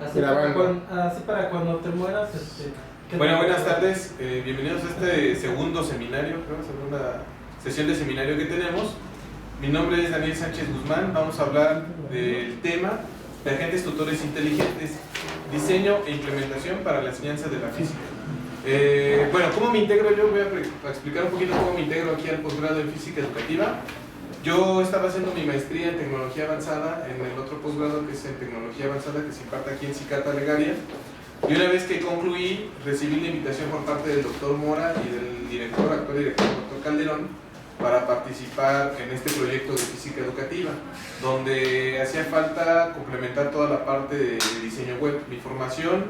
Así para cuando te mueras, Bueno, buenas tardes, bienvenidos a este segundo seminario, segunda sesión de seminario que tenemos. Mi nombre es Daniel Sánchez Guzmán, vamos a hablar del tema de agentes tutores inteligentes, diseño e implementación para la enseñanza de la física. Bueno, ¿cómo me integro yo? Voy a explicar un poquito cómo me integro aquí al posgrado en física educativa. Yo estaba haciendo mi maestría en tecnología avanzada en el otro posgrado que es en tecnología avanzada que se imparte aquí en Cicata Legaria. Y una vez que concluí, recibí la invitación por parte del doctor Mora y del actual director, doctor Calderón, para participar en este proyecto de física educativa, donde hacía falta complementar toda la parte de diseño web. Mi formación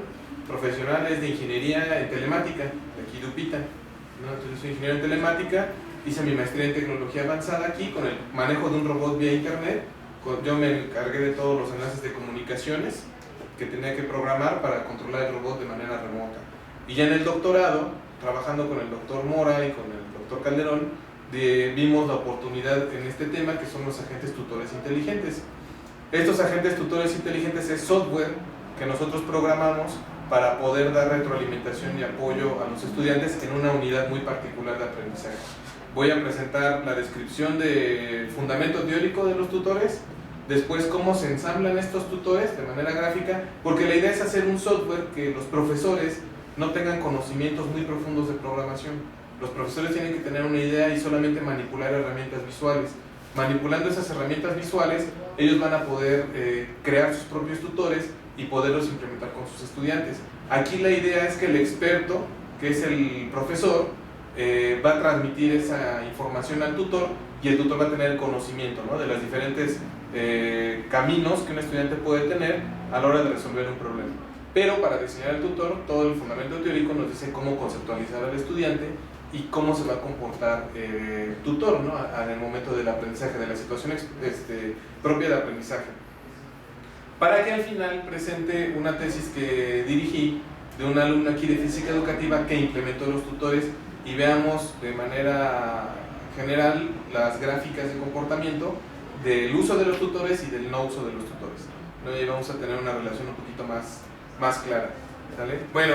profesional es de ingeniería en telemática, de aquí de UPITA, ¿no? Entonces soy ingeniero en telemática, hice mi maestría en tecnología avanzada aquí con el manejo de un robot vía internet. Yo me encargué de todos los enlaces de comunicaciones que tenía que programar para controlar el robot de manera remota. Y ya en el doctorado, trabajando con el doctor Mora y con el doctor Calderón, vimos la oportunidad en este tema que son los agentes tutores inteligentes. Estos agentes tutores inteligentes es software que nosotros programamos para poder dar retroalimentación y apoyo a los estudiantes en una unidad muy particular de aprendizaje. Voy a presentar la descripción del fundamento teórico de los tutores, después cómo se ensamblan estos tutores de manera gráfica, porque la idea es hacer un software que los profesores no tengan conocimientos muy profundos de programación. Los profesores tienen que tener una idea y solamente manipular herramientas visuales. Manipulando esas herramientas visuales, ellos van a poder crear sus propios tutores y poderlos implementar con sus estudiantes. Aquí la idea es que el experto, que es el profesor, va a transmitir esa información al tutor y el tutor va a tener el conocimiento, ¿no?, de los diferentes caminos que un estudiante puede tener a la hora de resolver un problema. Pero para diseñar el tutor, todo el fundamento teórico nos dice cómo conceptualizar al estudiante y cómo se va a comportar el tutor, ¿no?, en el momento del aprendizaje, de la situación propia de aprendizaje. Para que al final presente una tesis que dirigí de un alumno aquí de física educativa que implementó los tutores y veamos de manera general las gráficas de comportamiento del uso de los tutores y del no uso de los tutores, ¿no? Y vamos a tener una relación un poquito más clara, ¿sale? Bueno,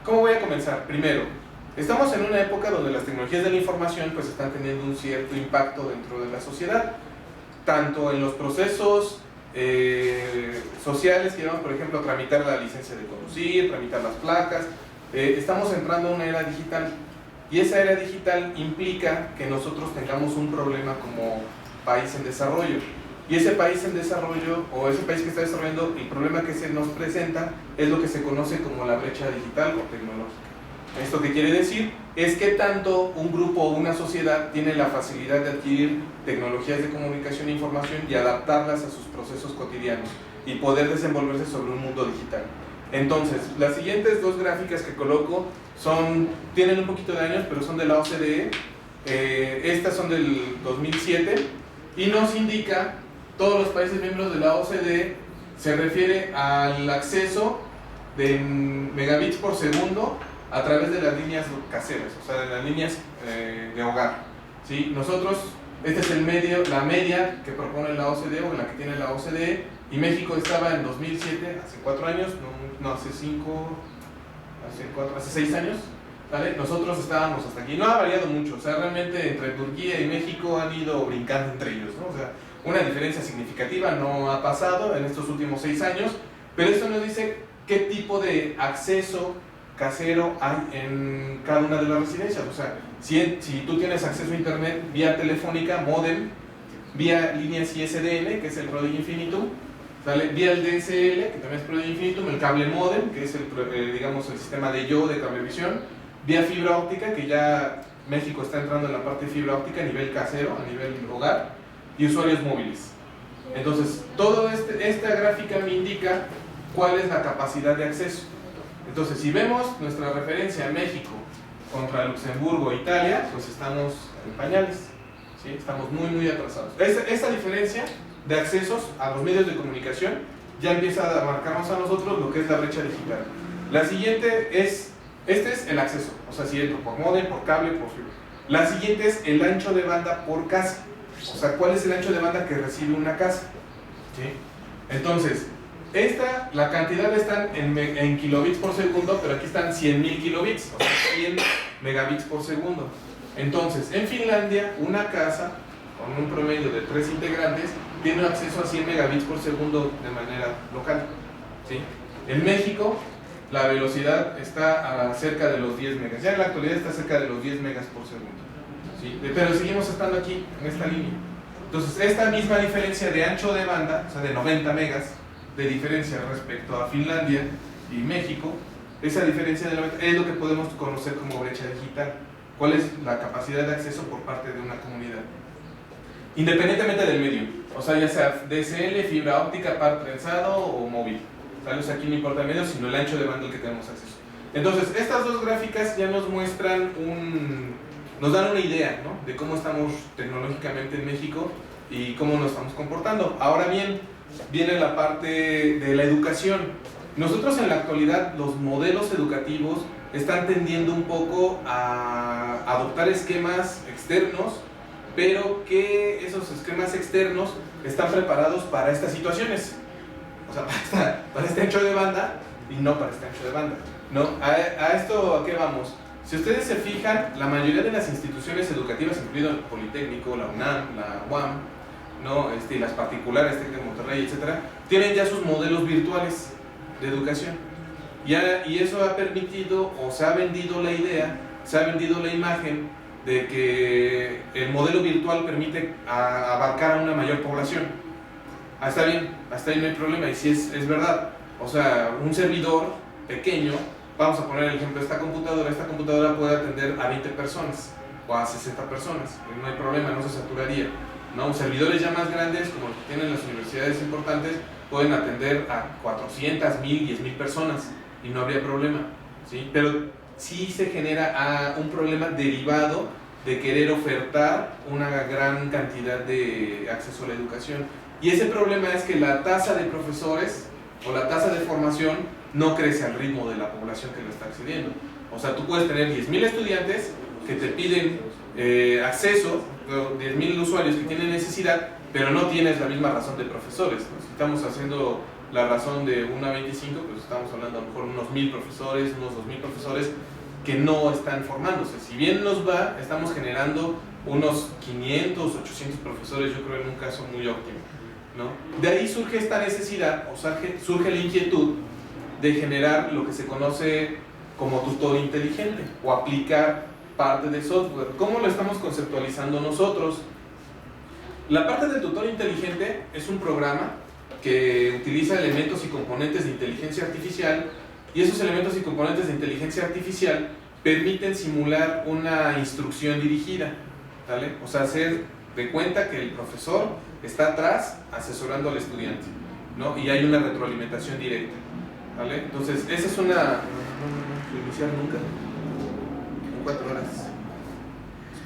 ¿cómo voy a comenzar? Primero, estamos en una época donde las tecnologías de la información pues están teniendo un cierto impacto dentro de la sociedad, tanto en los procesos sociales que llevamos, por ejemplo, a tramitar la licencia de conducir, tramitar las placas. Estamos entrando a una era digital y esa era digital implica que nosotros tengamos un problema como país en desarrollo, y ese país en desarrollo o ese país que está desarrollando, el problema que se nos presenta es lo que se conoce como la brecha digital o tecnológica. ¿Esto qué quiere decir? Es que tanto un grupo o una sociedad tiene la facilidad de adquirir tecnologías de comunicación e información y adaptarlas a sus procesos cotidianos y poder desenvolverse sobre un mundo digital. Entonces, las siguientes dos gráficas que coloco tienen un poquito de años, pero son de la OCDE. Estas son del 2007 y nos indica todos los países miembros de la OCDE. Se refiere al acceso de megabits por segundo a través de las líneas caseras, o sea, de las líneas de hogar, ¿sí? Nosotros, este es la media que propone la OCDE o la que tiene la OCDE, y México estaba en 2007, hace 4 años, hace 6 años, ¿vale? Nosotros estábamos hasta aquí. No ha variado mucho, o sea, realmente entre Turquía y México han ido brincando entre ellos, ¿no? O sea, una diferencia significativa no ha pasado en estos últimos 6 años, pero esto nos dice qué tipo de acceso casero hay en cada una de las residencias. O sea, si tú tienes acceso a internet vía telefónica, modem, vía líneas ISDN, que es el Prodigy Infinitum, ¿vale?, vía el DSL, que también es Prodigy Infinitum, el cable modem, que es digamos el sistema de cablevisión, vía fibra óptica, que ya México está entrando en la parte de fibra óptica a nivel casero, a nivel hogar, y usuarios móviles. Entonces, toda esta gráfica me indica cuál es la capacidad de acceso. Entonces, si vemos nuestra referencia a México contra Luxemburgo e Italia, pues estamos en pañales, ¿sí? Estamos muy atrasados. Esta diferencia de accesos a los medios de comunicación ya empieza a marcarnos a nosotros lo que es la brecha digital. La siguiente es, este es el acceso, o sea, si entro por modem, por cable, por fibra. La siguiente es el ancho de banda por casa, o sea, cuál es el ancho de banda que recibe una casa, ¿sí? Entonces, La cantidad están en kilobits por segundo, pero aquí están 100.000 kilobits, o sea, 100 megabits por segundo. Entonces, en Finlandia, una casa con un promedio de 3 integrantes tiene acceso a 100 megabits por segundo de manera local, ¿sí? En México, la velocidad está a cerca de los 10 megas. Ya en la actualidad está cerca de los 10 megas por segundo, ¿sí? Pero seguimos estando aquí, en esta línea. Entonces, esta misma diferencia de ancho de banda, o sea, de 90 megas, de diferencia respecto a Finlandia y México, esa diferencia de 90 es lo que podemos conocer como brecha digital. ¿Cuál es la capacidad de acceso por parte de una comunidad? Independientemente del medio, o sea, ya sea DSL, fibra óptica, par trenzado o móvil. O sea, aquí no importa el medio, sino el ancho de banda al que tenemos acceso. Entonces, estas dos gráficas ya nos muestran nos dan una idea, ¿no?, de cómo estamos tecnológicamente en México y cómo nos estamos comportando. Ahora bien, viene la parte de la educación. Nosotros en la actualidad, los modelos educativos están tendiendo un poco a adoptar esquemas externos, pero que esos esquemas externos están preparados para estas situaciones, o sea, para este ancho de banda y no para este ancho de banda, ¿no? ¿A esto a qué vamos? Si ustedes se fijan, la mayoría de las instituciones educativas, incluido el Politécnico, la UNAM, la UAM, ¿no?, y las particulares, TEC de Monterrey, etcétera, tienen ya sus modelos virtuales de educación. Y eso ha permitido, o se ha vendido la idea, se ha vendido la imagen de que el modelo virtual permite abarcar a una mayor población. Está bien, hasta ahí no hay problema, y si es verdad. O sea, un servidor pequeño, vamos a poner el ejemplo de esta computadora puede atender a 20 personas o a 60 personas, no hay problema, no se saturaría, ¿no? Servidores ya más grandes, como los que tienen las universidades importantes, pueden atender a 400, 1000, 10.000 personas y no habría problema, ¿sí? Pero sí se genera un problema derivado de querer ofertar una gran cantidad de acceso a la educación. Y ese problema es que la tasa de profesores o la tasa de formación no crece al ritmo de la población que lo está accediendo. O sea, tú puedes tener 10.000 estudiantes que te piden acceso, 10.000 usuarios que tienen necesidad, pero no tienes la misma razón de profesores, ¿no? Si estamos haciendo la razón de 1 a 25, pues estamos hablando a lo mejor unos 1.000 profesores, unos 2.000 profesores que no están formándose. Si bien nos va, estamos generando unos 500, 800 profesores, yo creo en un caso muy óptimo, ¿no? De ahí surge esta necesidad, o surge la inquietud de generar lo que se conoce como tutor inteligente o aplicar parte de software. ¿Cómo lo estamos conceptualizando nosotros? La parte del tutor inteligente es un programa que utiliza elementos y componentes de inteligencia artificial, y esos elementos y componentes de inteligencia artificial permiten simular una instrucción dirigida, ¿vale? O sea, hacer de cuenta que el profesor está atrás asesorando al estudiante, ¿no? Y hay una retroalimentación directa, ¿vale? Entonces, esa es una... No iniciar nunca, en 4 horas.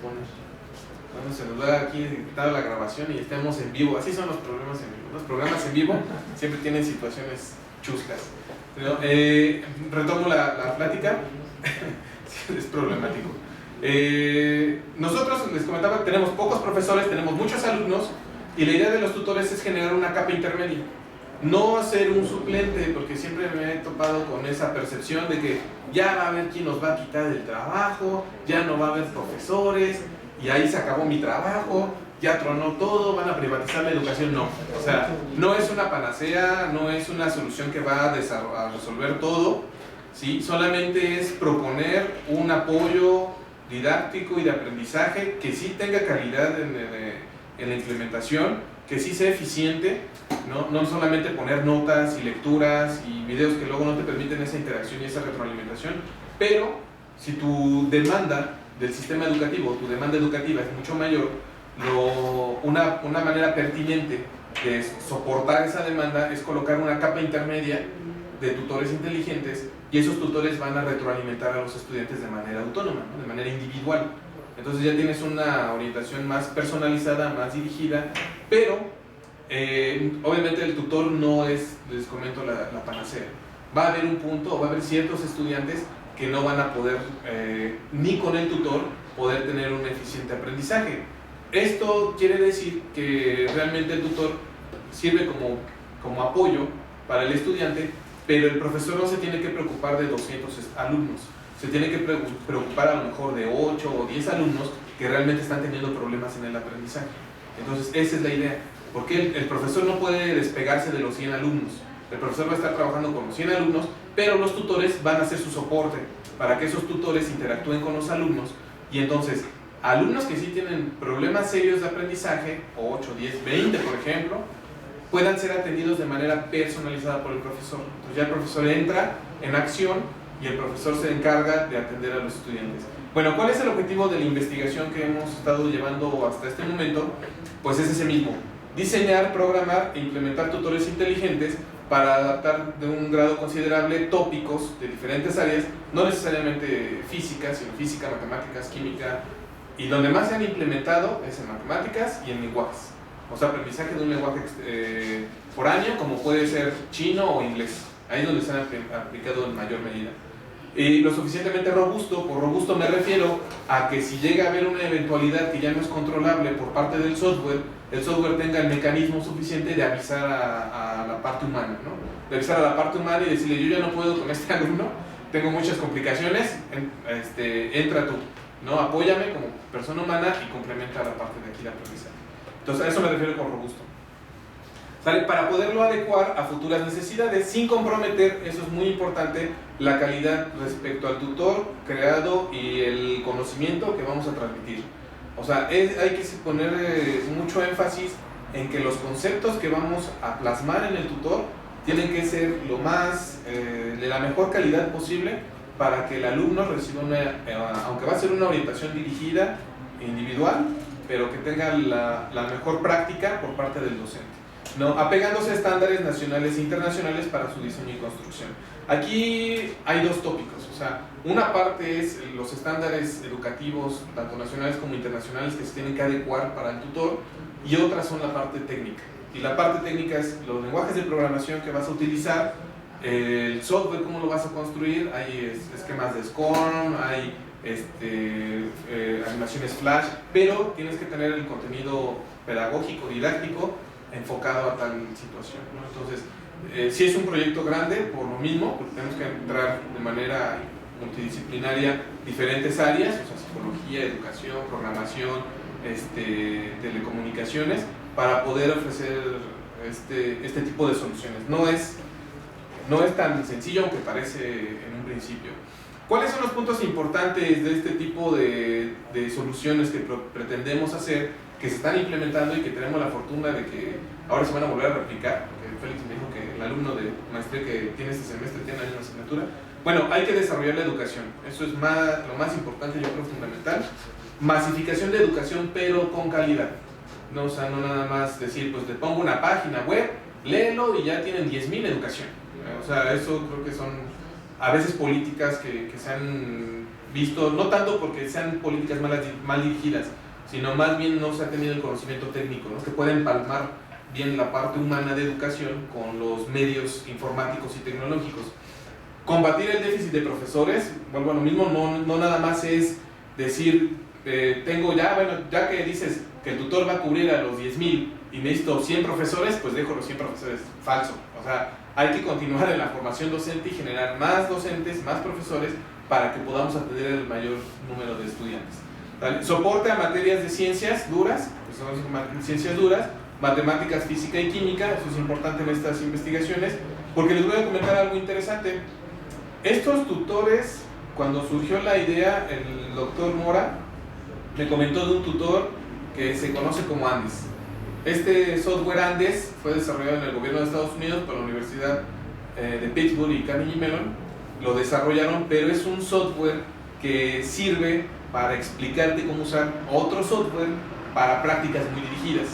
Bueno, se nos da aquí quitada la grabación y estamos en vivo. Así son los programas en vivo. Los programas en vivo siempre tienen situaciones chuscas. Pero, retomo la plática. Es problemático. Nosotros, les comentaba, tenemos pocos profesores, tenemos muchos alumnos, y la idea de los tutores es generar una capa intermedia. No hacer un suplente, porque siempre me he topado con esa percepción de que ya va a haber quien nos va a quitar el trabajo, ya no va a haber profesores, y ahí se acabó mi trabajo, ya tronó todo, van a privatizar la educación. No, o sea, no es una panacea, no es una solución que va a resolver todo, ¿sí? Solamente es proponer un apoyo didáctico y de aprendizaje que sí tenga calidad en la implementación, que sí sea eficiente, no solamente poner notas y lecturas y videos que luego no te permiten esa interacción y esa retroalimentación. Pero si tu demanda del sistema educativo, tu demanda educativa es mucho mayor, una manera pertinente de soportar esa demanda es colocar una capa intermedia de tutores inteligentes, y esos tutores van a retroalimentar a los estudiantes de manera autónoma, ¿no?, de manera individual. Entonces ya tienes una orientación más personalizada, más dirigida, pero obviamente el tutor no es, les comento, la panacea. Va a haber un punto, o va a haber ciertos estudiantes que no van a poder, ni con el tutor, poder tener un eficiente aprendizaje. Esto quiere decir que realmente el tutor sirve como apoyo, para el estudiante, pero el profesor no se tiene que preocupar de 200 alumnos, se tiene que preocupar a lo mejor de 8 o 10 alumnos que realmente están teniendo problemas en el aprendizaje. Entonces esa es la idea, porque el profesor no puede despegarse de los 100 alumnos, el profesor va a estar trabajando con los 100 alumnos, pero los tutores van a hacer su soporte para que esos tutores interactúen con los alumnos, y entonces alumnos que sí tienen problemas serios de aprendizaje, 8, 10, 20 por ejemplo, puedan ser atendidos de manera personalizada por el profesor. Entonces ya el profesor entra en acción y el profesor se encarga de atender a los estudiantes. Bueno, ¿cuál es el objetivo de la investigación que hemos estado llevando hasta este momento? Pues es ese mismo: diseñar, programar e implementar tutores inteligentes para adaptar de un grado considerable tópicos de diferentes áreas, no necesariamente física, sino física, matemáticas, química, y donde más se han implementado es en matemáticas y en lenguajes. O sea, aprendizaje de un lenguaje foráneo, como puede ser chino o inglés. Ahí es donde se han aplicado en mayor medida. Y lo suficientemente robusto, por robusto me refiero a que si llega a haber una eventualidad que ya no es controlable por parte del software, el software tenga el mecanismo suficiente de avisar a la parte humana, ¿no? De avisar a la parte humana y decirle: yo ya no puedo con este alumno, tengo muchas complicaciones, entra tú, ¿no? Apóyame como persona humana y complementa la parte de aquí de aprendizaje. Entonces a eso me refiero con robusto. ¿Sale? Para poderlo adecuar a futuras necesidades sin comprometer, eso es muy importante, la calidad respecto al tutor creado y el conocimiento que vamos a transmitir. O sea, hay que poner mucho énfasis en que los conceptos que vamos a plasmar en el tutor tienen que ser lo más, de la mejor calidad posible, para que el alumno reciba aunque va a ser una orientación dirigida, individual, pero que tenga la mejor práctica por parte del docente, ¿no? Apegándose a estándares nacionales e internacionales para su diseño y construcción. Aquí hay dos tópicos, o sea, una parte es los estándares educativos, tanto nacionales como internacionales, que se tienen que adecuar para el tutor, y otra son la parte técnica. Y la parte técnica es los lenguajes de programación que vas a utilizar, el software, cómo lo vas a construir, hay esquemas de SCORM, hay animaciones flash, pero tienes que tener el contenido pedagógico, didáctico, enfocado a tal situación, ¿no? Entonces, si es un proyecto grande, por lo mismo, porque tenemos que entrar de manera multidisciplinaria diferentes áreas, o sea, psicología, educación, programación, telecomunicaciones, para poder ofrecer este tipo de soluciones. No es tan sencillo, aunque parece en un principio. ¿Cuáles son los puntos importantes de este tipo de soluciones que pretendemos hacer, que se están implementando y que tenemos la fortuna de que ahora se van a volver a replicar? Porque Félix me dijo que el alumno de maestría que tiene este semestre tiene la misma asignatura. Bueno, hay que desarrollar la educación, eso es lo más importante, yo creo, fundamental. Masificación de educación, pero con calidad, ¿no? O sea, no nada más decir, pues te pongo una página web, léelo y ya tienen 10,000 educación. O sea, eso creo que son a veces políticas que se han visto, no tanto porque sean políticas mal dirigidas, sino más bien no se ha tenido el conocimiento técnico, ¿no? Que pueden palmar bien la parte humana de educación con los medios informáticos y tecnológicos. Combatir el déficit de profesores, vuelvo a lo mismo, no nada más es decir, ya que dices que el tutor va a cubrir a los 10,000 y necesito 100 profesores, pues dejo los 100 profesores. Falso. O sea, hay que continuar en la formación docente y generar más docentes, más profesores, para que podamos atender el mayor número de estudiantes. ¿Vale? Soporte a materias de ciencias duras, que son ciencias duras, matemáticas, física y química. Eso es importante en estas investigaciones, porque les voy a comentar algo interesante. Estos tutores, cuando surgió la idea, el doctor Mora me comentó de un tutor que se conoce como Andes. Este software Andes fue desarrollado en el gobierno de Estados Unidos por la Universidad de Pittsburgh y Carnegie Mellon. Lo desarrollaron, pero es un software que sirve para explicarte cómo usar otro software para prácticas muy dirigidas,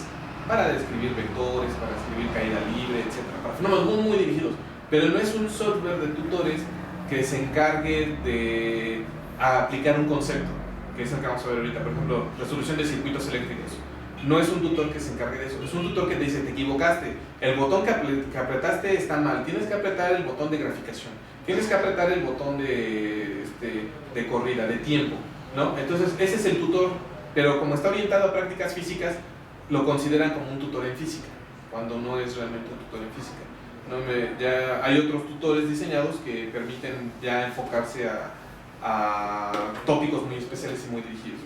para describir vectores, para escribir caída libre, etc. Para fenómenos muy dirigidos. Pero no es un software de tutores que se encargue de aplicar un concepto, que es el que vamos a ver ahorita, por ejemplo, resolución de circuitos eléctricos. No es un tutor que se encargue de eso, es un tutor que te dice: te equivocaste, el botón que apretaste está mal, tienes que apretar el botón de graficación, tienes que apretar el botón de corrida, de tiempo, ¿no? Entonces ese es el tutor, pero como está orientado a prácticas físicas, lo consideran como un tutor en física, cuando no es realmente un tutor en física. Ya hay otros tutores diseñados que permiten ya enfocarse a tópicos muy especiales y muy dirigidos.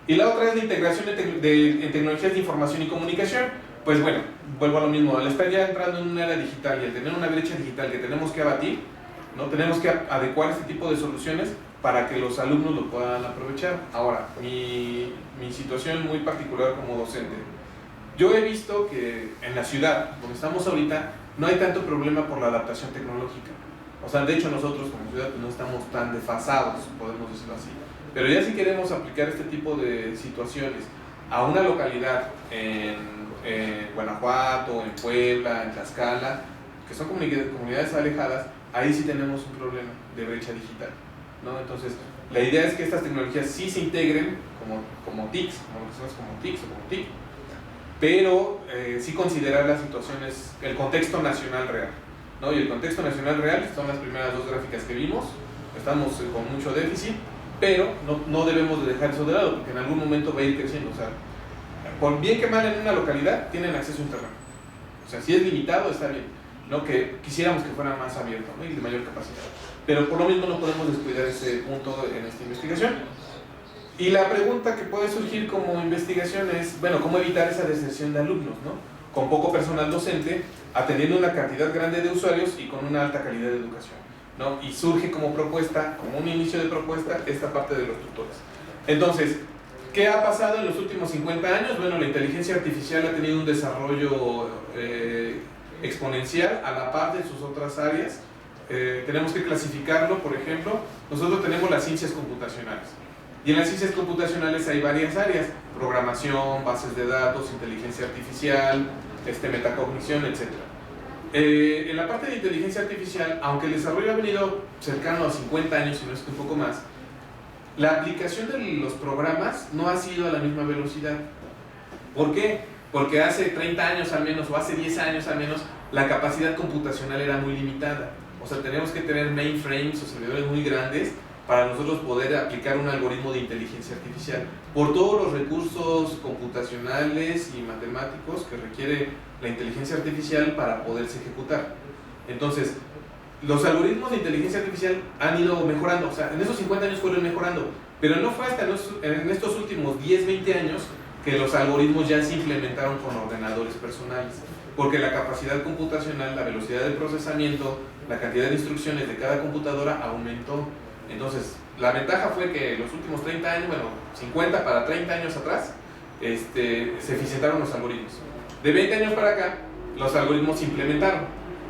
Y la otra es la integración en tecnologías de información y comunicación. Pues bueno, vuelvo a lo mismo, al estar ya entrando en una era digital y al tener una brecha digital que tenemos que abatir, ¿no? Tenemos que adecuar este tipo de soluciones para que los alumnos lo puedan aprovechar. Ahora, mi situación muy particular como docente. Yo he visto que en la ciudad, donde estamos ahorita, no hay tanto problema por la adaptación tecnológica. O sea, de hecho nosotros como ciudad no estamos tan desfasados, podemos decirlo así. Pero ya si queremos aplicar este tipo de situaciones a una localidad en Guanajuato, en Puebla, en Tlaxcala, que son comunidades alejadas, ahí sí tenemos un problema de brecha digital, ¿no? Entonces, la idea es que estas tecnologías sí se integren como TICs, como TICs o como TIC, pero sí considerar las situaciones, el contexto nacional real, ¿no? Y el contexto nacional real son las primeras dos gráficas que vimos. Estamos con mucho déficit, pero no debemos de dejar eso de lado, porque en algún momento va a ir creciendo. O sea, por bien que mal en una localidad, tienen acceso a internet. O sea, si es limitado, está bien, ¿no? Que quisiéramos que fuera más abierto, ¿no? Y de mayor capacidad. Pero por lo mismo no podemos descuidar ese punto en esta investigación. Y la pregunta que puede surgir como investigación es, bueno, ¿cómo evitar esa deserción de alumnos, ¿no? Con poco personal docente, atendiendo una cantidad grande de usuarios y con una alta calidad de educación, ¿no? Y surge como propuesta, como un inicio de propuesta, esta parte de los tutores. Entonces, ¿qué ha pasado en los últimos 50 años? Bueno, la inteligencia artificial ha tenido un desarrollo exponencial a la par de sus otras áreas. Tenemos que clasificarlo, por ejemplo, nosotros tenemos las ciencias computacionales. Y en las ciencias computacionales hay varias áreas: programación, bases de datos, inteligencia artificial, metacognición, etc. En la parte de inteligencia artificial, aunque el desarrollo ha venido cercano a 50 años, si no es que un poco más, la aplicación de los programas no ha sido a la misma velocidad. ¿Por qué? Porque hace 30 años al menos, o hace 10 años al menos, la capacidad computacional era muy limitada. O sea, tenemos que tener mainframes o servidores muy grandes para nosotros poder aplicar un algoritmo de inteligencia artificial, por todos los recursos computacionales y matemáticos que requiere la inteligencia artificial para poderse ejecutar. Entonces, los algoritmos de inteligencia artificial han ido mejorando, o sea, en esos 50 años fueron mejorando, pero no fue hasta en estos últimos 10, 20 años que los algoritmos ya se implementaron con ordenadores personales, porque la capacidad computacional, la velocidad de procesamiento, la cantidad de instrucciones de cada computadora aumentó. Entonces, la ventaja fue que los últimos 30 años, bueno, 50 para 30 años atrás, se eficientaron los algoritmos. De 20 años para acá, los algoritmos se implementaron,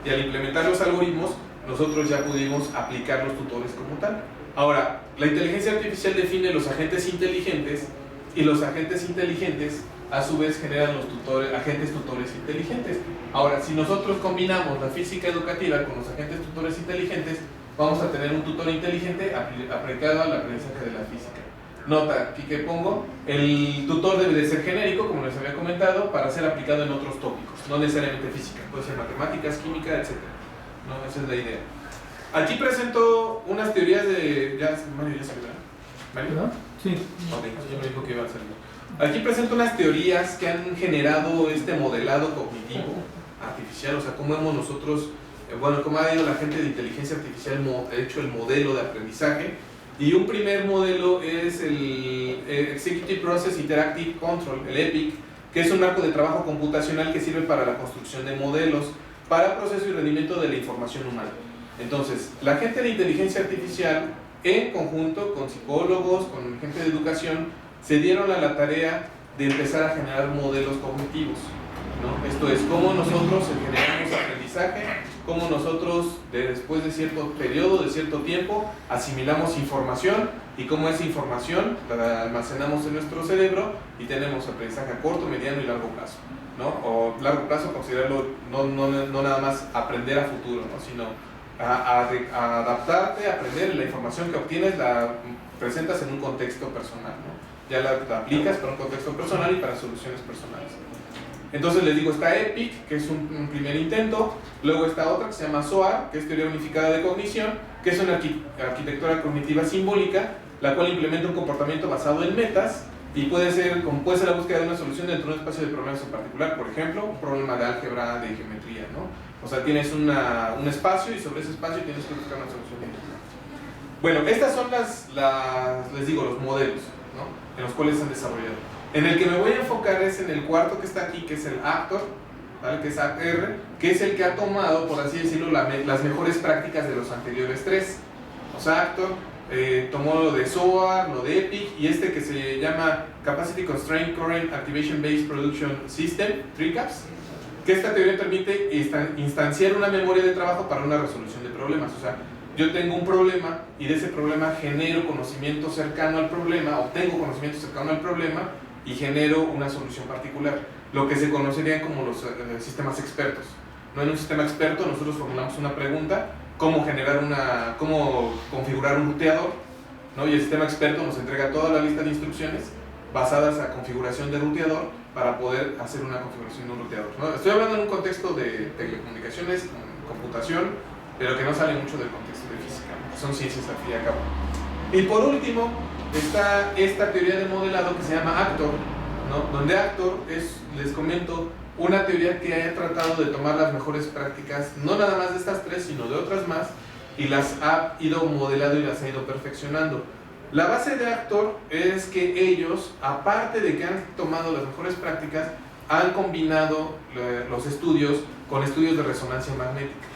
y al implementar los algoritmos, nosotros ya pudimos aplicar los tutores como tal. Ahora, la inteligencia artificial define los agentes inteligentes, y los agentes inteligentes a su vez generan los agentes tutores inteligentes. Ahora, si nosotros combinamos la física educativa con los agentes tutores inteligentes, vamos a tener un tutor inteligente aplicado al aprendizaje de la física. Nota, aquí que pongo, el tutor debe de ser genérico, como les había comentado, para ser aplicado en otros tópicos, no necesariamente física, puede ser matemáticas, química, etc. ¿No? Esa es la idea. Aquí presento unas teorías de... Mario, ¿ya salió? ¿Mario? ¿No? Sí. Ok, yo me dijo que iba a salir. Aquí presento unas teorías que han generado este modelado cognitivo artificial, o sea, cómo hemos nosotros... cómo ha ido la gente de inteligencia artificial hecho el modelo de aprendizaje. Y un primer modelo es el Executive Process Interactive Control, el EPIC, que es un marco de trabajo computacional que sirve para la construcción de modelos para proceso y rendimiento de la información humana. Entonces, la gente de inteligencia artificial, en conjunto con psicólogos, con gente de educación, se dieron a la tarea de empezar a generar modelos cognitivos, ¿no? Esto es, cómo nosotros generamos aprendizaje, cómo nosotros después de cierto periodo, de cierto tiempo, asimilamos información y cómo esa información la almacenamos en nuestro cerebro y tenemos aprendizaje a corto, mediano y largo plazo, ¿no? O largo plazo, considerarlo no nada más aprender a futuro, ¿no? Sino a adaptarte, a aprender la información que obtienes, la presentas en un contexto personal, ¿no? Ya la aplicas para un contexto personal y para soluciones personales. Entonces les digo, está EPIC, que es un primer intento, luego está otra que se llama SOAR, que es Teoría Unificada de Cognición, que es una arquitectura cognitiva simbólica, la cual implementa un comportamiento basado en metas Y puede ser la búsqueda de una solución dentro de un espacio de problemas en particular, por ejemplo, un problema de álgebra, de geometría, ¿no? O sea, tienes un espacio y sobre ese espacio tienes que buscar una solución. Bueno, estas son les digo, los modelos, ¿no? En los cuales se han desarrollado. En el que me voy a enfocar es en el cuarto que está aquí, que es el Actor, ¿vale? Que es ACR, que es el que ha tomado, por así decirlo, las mejores prácticas de los anteriores tres. O sea, Actor tomó lo de SOA, lo de EPIC, y este que se llama Capacity Constraint Current Activation Based Production System, TRICAPS, que esta teoría permite instanciar una memoria de trabajo para una resolución de problemas. O sea, yo tengo un problema y de ese problema genero conocimiento cercano al problema, obtengo conocimiento cercano al problema y genero una solución particular, lo que se conocerían como los sistemas expertos. No, en un sistema experto nosotros formulamos una pregunta, cómo configurar un ruteador, ¿no? Y el sistema experto nos entrega toda la lista de instrucciones basadas a configuración de ruteador para poder hacer una configuración de un ruteador, ¿no? Estoy hablando en un contexto de telecomunicaciones, computación, pero que no sale mucho del contexto de física, ¿no? Son ciencias al fin y al cabo. Y por último está esta teoría de modelado que se llama Actor, ¿no? Donde Actor es, les comento, una teoría que ha tratado de tomar las mejores prácticas, no nada más de estas tres, sino de otras más, y las ha ido modelando y las ha ido perfeccionando. La base de Actor es que ellos, aparte de que han tomado las mejores prácticas, han combinado los estudios con estudios de resonancia magnética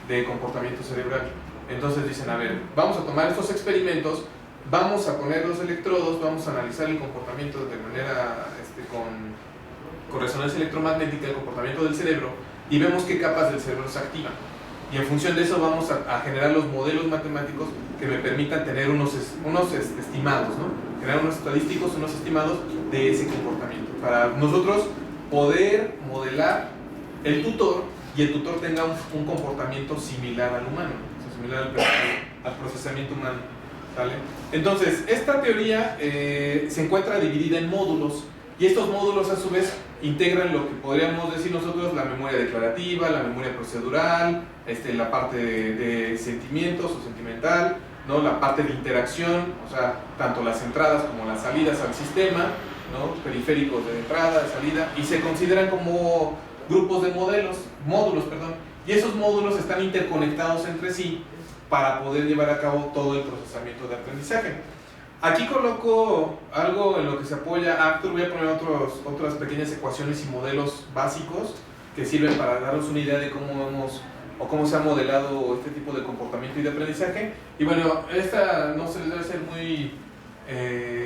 de comportamiento cerebral. Entonces dicen, a ver, vamos a tomar estos experimentos, vamos a poner los electrodos, vamos a analizar el comportamiento de manera con resonancia electromagnética, el comportamiento del cerebro, y vemos qué capas del cerebro se activan. Y en función de eso vamos a generar los modelos matemáticos que me permitan tener unos estimados, ¿no? Generar unos estadísticos, unos estimados de ese comportamiento, para nosotros poder modelar el tutor y el tutor tenga un comportamiento similar al humano, o sea, similar al procesamiento humano, ¿vale? Entonces, esta teoría se encuentra dividida en módulos, y estos módulos a su vez integran lo que podríamos decir nosotros la memoria declarativa, la memoria procedural, la parte de sentimientos o sentimental, ¿no? La parte de interacción, o sea, tanto las entradas como las salidas al sistema, ¿no? Periféricos de entrada, de salida, y se consideran como grupos de módulos, y esos módulos están interconectados entre sí para poder llevar a cabo todo el procesamiento de aprendizaje. Aquí coloco algo en lo que se apoya Actor. Voy a poner otras pequeñas ecuaciones y modelos básicos que sirven para darnos una idea de cómo se ha modelado este tipo de comportamiento y de aprendizaje. Y bueno, esta no se les debe ser muy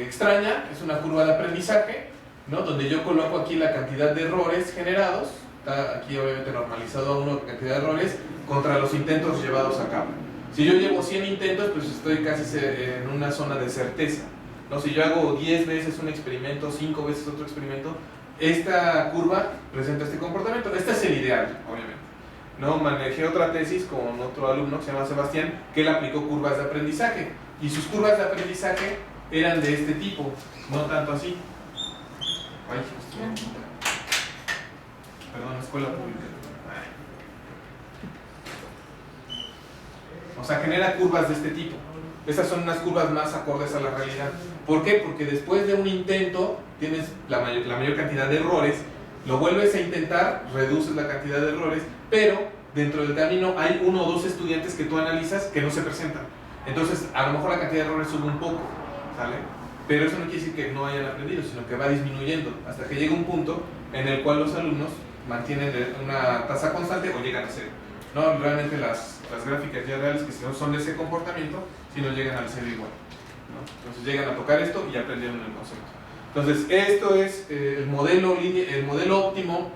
extraña, es una curva de aprendizaje, ¿no? Donde yo coloco aquí la cantidad de errores generados, está aquí obviamente normalizado a 1 la cantidad de errores, contra los intentos llevados a cabo. Si yo llevo 100 intentos, pues estoy casi en una zona de certeza, ¿no? Si yo hago 10 veces un experimento, 5 veces otro experimento, esta curva presenta este comportamiento. Este es el ideal, obviamente, ¿no? Manejé otra tesis con otro alumno que se llama Sebastián, que él aplicó curvas de aprendizaje, y sus curvas de aprendizaje eran de este tipo, no tanto así. Ay, perdón, escuela pública. O sea, genera curvas de este tipo. Esas son unas curvas más acordes a la realidad. ¿Por qué? Porque después de un intento tienes la mayor cantidad de errores, lo vuelves a intentar, reduces la cantidad de errores, pero dentro del camino hay 1 o 2 estudiantes que tú analizas que no se presentan. Entonces, a lo mejor la cantidad de errores sube un poco, ¿sale? Pero eso no quiere decir que no hayan aprendido, sino que va disminuyendo hasta que llega un punto en el cual los alumnos mantienen una tasa constante o llegan a cero. No, realmente las gráficas ya reales que son de ese comportamiento, si no llegan al cero igual, ¿no? Entonces llegan a tocar esto y aprendieron el concepto. Entonces esto es el modelo óptimo,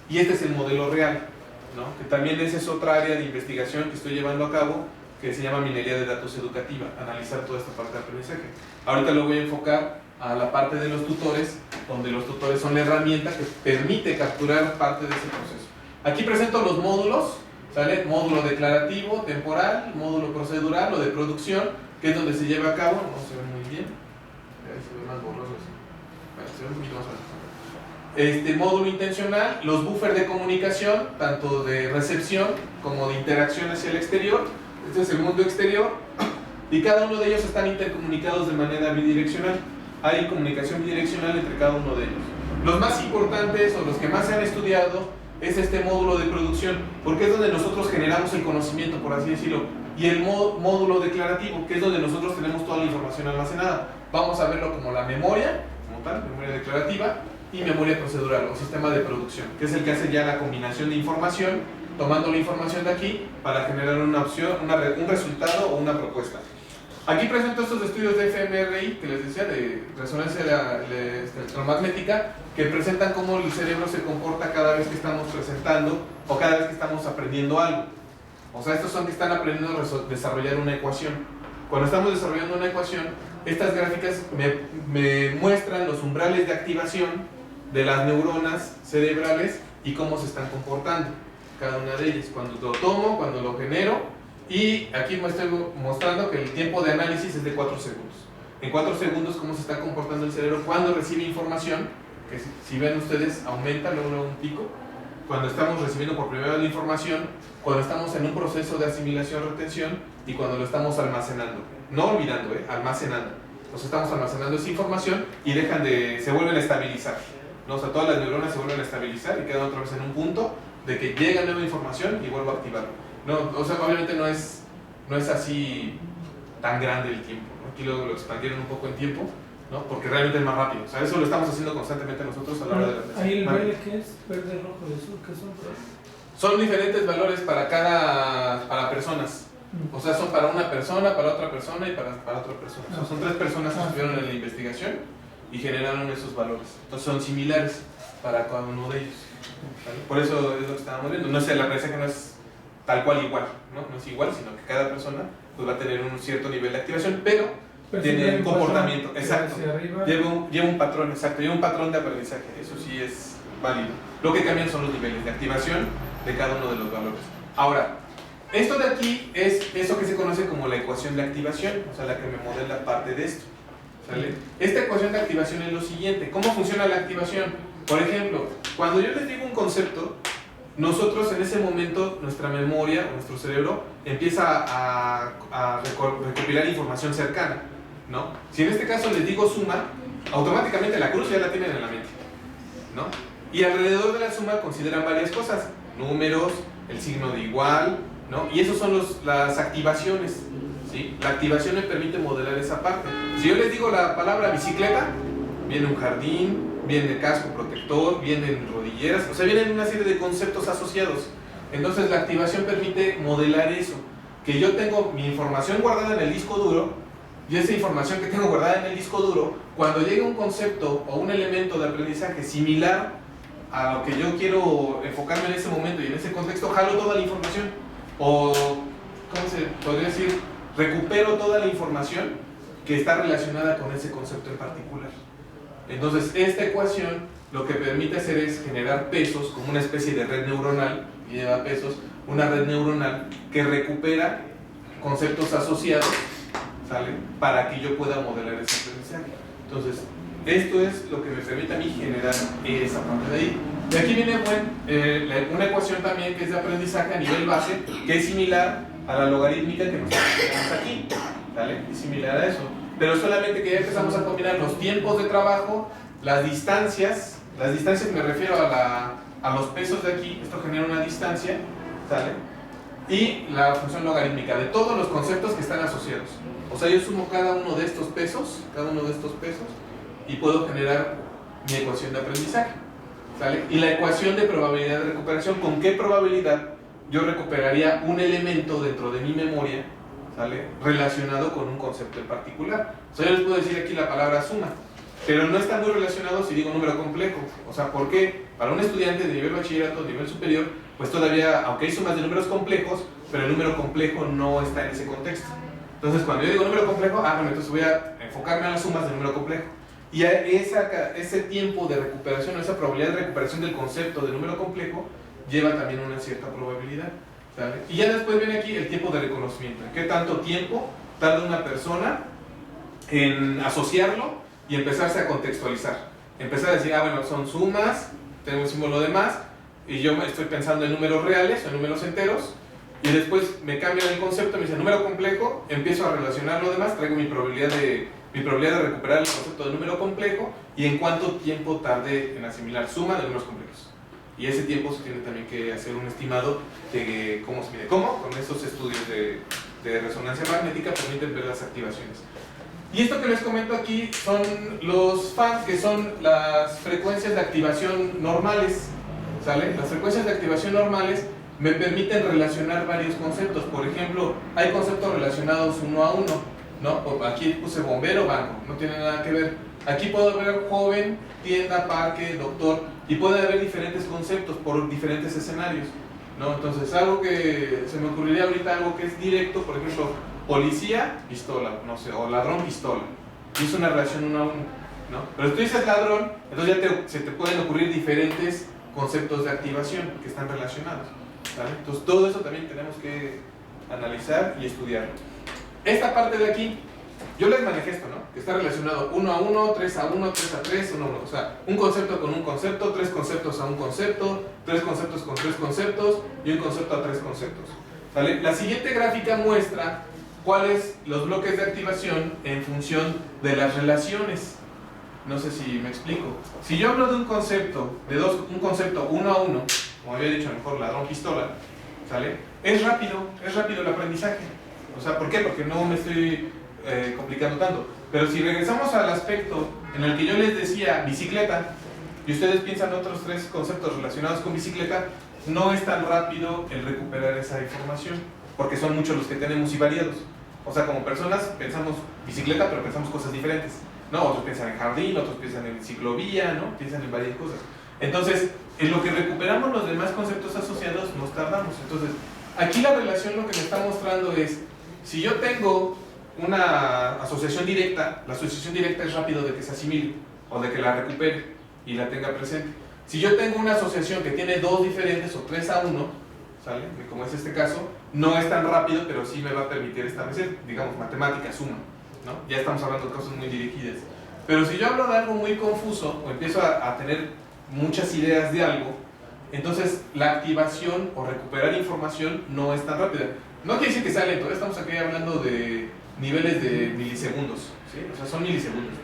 y este es el modelo real, ¿no? Que también esa es otra área de investigación que estoy llevando a cabo, que se llama minería de datos educativa, analizar toda esta parte de aprendizaje. Ahorita lo voy a enfocar a la parte de los tutores, donde los tutores son la herramienta que permite capturar parte de ese proceso. Aquí presento los módulos, ¿sale? Módulo declarativo, temporal, módulo procedural o de producción, que es donde se lleva a cabo. No se ve muy bien, se ve más borroso así. Bueno, se ve un poquito más alto. Módulo intencional, los buffers de comunicación, tanto de recepción como de interacción hacia el exterior. Este es el mundo exterior, y cada uno de ellos están intercomunicados de manera bidireccional. hay comunicación bidireccional entre cada uno de ellos. Los más importantes o los que más se han estudiado es este módulo de producción, porque es donde nosotros generamos el conocimiento, por así decirlo, y el módulo declarativo, que es donde nosotros tenemos toda la información almacenada. Vamos a verlo como la memoria, como tal, memoria declarativa, y memoria procedural o sistema de producción, que es el que hace ya la combinación de información, tomando la información de aquí para generar una opción, un resultado o una propuesta. Aquí presento estos estudios de fMRI que les decía, de resonancia electromagnética, que presentan cómo el cerebro se comporta cada vez que estamos presentando o cada vez que estamos aprendiendo algo. O sea, estos son que están aprendiendo a desarrollar una ecuación. Cuando estamos desarrollando una ecuación, estas gráficas me muestran los umbrales de activación de las neuronas cerebrales y cómo se están comportando cada una de ellas. Cuando lo tomo, cuando lo genero. Y aquí me estoy mostrando que el tiempo de análisis es de 4 segundos. En 4 segundos, cómo se está comportando el cerebro cuando recibe información, que si ven ustedes, aumenta luego un pico. Cuando estamos recibiendo por primera vez la información, cuando estamos en un proceso de asimilación-retención y cuando lo estamos almacenando. No olvidando, almacenando. Entonces estamos almacenando esa información y se vuelven a estabilizar, ¿no? O sea, todas las neuronas se vuelven a estabilizar y quedan otra vez en un punto de que llega nueva información y vuelvo a activarlo. No, o sea, obviamente no es así tan grande el tiempo, ¿no? Aquí lo expandieron un poco en tiempo, ¿no? Porque realmente es más rápido. O sea, eso lo estamos haciendo constantemente nosotros a la hora de la atención. ¿Ahí el verde qué es? ¿Verde, rojo y azul? ¿Qué son? Son diferentes valores para personas. O sea, son para una persona, para otra persona y para otra persona. O sea, son 3 personas que estuvieron en la investigación y generaron esos valores. Entonces son similares para cada uno de ellos, ¿vale? Por eso es lo que estábamos viendo. No sé, la que no es tal cual igual, ¿no? No es igual, sino que cada persona pues va a tener un cierto nivel de activación, pero tiene un comportamiento, exacto, lleva un patrón, exacto, lleva un patrón de aprendizaje, eso sí es válido. Lo que cambian son los niveles de activación de cada uno de los valores. Ahora, esto de aquí es eso que se conoce como la ecuación de activación, o sea, la que me modela parte de esto, ¿sale? Esta ecuación de activación es lo siguiente. ¿Cómo funciona la activación? Por ejemplo, cuando yo les digo un concepto, nosotros en ese momento, nuestra memoria, nuestro cerebro, empieza a recopilar información cercana, ¿no? Si en este caso les digo suma, automáticamente la cruz ya la tienen en la mente, ¿no? Y alrededor de la suma consideran varias cosas, números, el signo de igual, ¿no? Y esos son las activaciones, ¿sí? La activación me permite modelar esa parte. Si yo les digo la palabra bicicleta, viene un jardín, viene casco protector, vienen rodilleras, o sea, vienen una serie de conceptos asociados. Entonces la activación permite modelar eso, que yo tengo mi información guardada en el disco duro, y esa información que tengo guardada en el disco duro, cuando llegue un concepto o un elemento de aprendizaje similar a lo que yo quiero enfocarme en ese momento y en ese contexto, jalo toda la información, o, ¿cómo se podría decir? Recupero toda la información que está relacionada con ese concepto en particular. Entonces, esta ecuación lo que permite hacer es generar pesos como una especie de red neuronal, que lleva pesos, una red neuronal que recupera conceptos asociados, ¿sale? Para que yo pueda modelar ese aprendizaje. Entonces, esto es lo que me permite a mí generar esa parte de ahí. De aquí viene una ecuación también que es de aprendizaje a nivel base, que es similar a la logarítmica que nosotros tenemos aquí, ¿sale? Es similar a eso. Pero solamente que ya empezamos a combinar los tiempos de trabajo, las distancias me refiero a los pesos de aquí, esto genera una distancia, ¿sale? Y la función logarítmica de todos los conceptos que están asociados. O sea, yo sumo cada uno de estos pesos, y puedo generar mi ecuación de aprendizaje, ¿sale? Y la ecuación de probabilidad de recuperación, ¿con qué probabilidad yo recuperaría un elemento dentro de mi memoria, ¿sale? Relacionado con un concepto en particular? O sea, yo les puedo decir aquí la palabra suma, pero no está muy relacionado si digo número complejo. O sea, ¿por qué? Para un estudiante de nivel bachillerato, de nivel superior, pues todavía, aunque hay sumas de números complejos, pero el número complejo no está en ese contexto. Entonces, cuando yo digo número complejo, bueno, entonces voy a enfocarme a las sumas de número complejo. Y a ese tiempo de recuperación, esa probabilidad de recuperación del concepto de número complejo, lleva también una cierta probabilidad, ¿sale? Y ya después viene aquí el tiempo de reconocimiento. ¿Qué tanto tiempo tarda una persona en asociarlo y empezarse a contextualizar? Empezar a decir, bueno, son sumas, tengo un símbolo de más, y yo estoy pensando en números reales o en números enteros, y después me cambian el concepto, me dice número complejo, empiezo a relacionar lo demás, traigo mi probabilidad de mi probabilidad de recuperar el concepto de número complejo y en cuánto tiempo tarde en asimilar suma de números complejos. Y ese tiempo se tiene también que hacer un estimado de cómo se mide. ¿Cómo? Con estos estudios de resonancia magnética permiten ver las activaciones. Y esto que les comento aquí son los FANS, que son las frecuencias de activación normales, ¿sale? Las frecuencias de activación normales me permiten relacionar varios conceptos. Por ejemplo, hay conceptos relacionados uno a uno, ¿no? Aquí puse bombero, banco, no tiene nada que ver. Aquí puedo ver joven, tienda, parque, doctor, y puede haber diferentes conceptos por diferentes escenarios, ¿no? Entonces, algo que se me ocurriría ahorita, algo que es directo, por ejemplo, policía, pistola, no sé, o ladrón, pistola. Y es una relación uno a uno, ¿no? Pero si tú dices ladrón, entonces ya se te pueden ocurrir diferentes conceptos de activación que están relacionados, ¿vale? Entonces, todo eso también tenemos que analizar y estudiarlo. Esta parte de aquí, yo les manejé esto, ¿no? Que está relacionado 1 a 1, 3 a 1, 3 a 3, 1 a 1. O sea, un concepto con un concepto, 3 conceptos a un concepto, 3 conceptos con 3 conceptos y un concepto a 3 conceptos. ¿Vale? La siguiente gráfica muestra cuáles los bloques de activación en función de las relaciones. No sé si me explico. Si yo hablo de un concepto, un concepto 1 a 1, como había dicho, mejor ladrón, pistola, ¿sale? Es rápido el aprendizaje. O sea, ¿por qué? Porque no me estoy complicando tanto. Pero si regresamos al aspecto en el que yo les decía bicicleta, y ustedes piensan otros 3 conceptos relacionados con bicicleta, no es tan rápido el recuperar esa información, porque son muchos los que tenemos y variados. O sea, como personas pensamos bicicleta, pero pensamos cosas diferentes, ¿no? Otros piensan en jardín, otros piensan en ciclovía, ¿no? Piensan en varias cosas. Entonces, en lo que recuperamos los demás conceptos asociados, nos tardamos. Entonces, aquí la relación lo que me está mostrando es, si yo tengo una asociación directa, la asociación directa es rápido de que se asimile, o de que la recupere y la tenga presente. Si yo tengo una asociación que tiene 2 diferentes o 3 a 1, ¿sale? Como es este caso, no es tan rápido, pero sí me va a permitir establecer, digamos, matemática, suma, ¿no? Ya estamos hablando de cosas muy dirigidas. Pero si yo hablo de algo muy confuso, o empiezo a tener muchas ideas de algo, entonces la activación o recuperar información no es tan rápida. No quiere decir que sea lento, estamos aquí hablando de niveles de milisegundos, ¿sí? O sea, son milisegundos.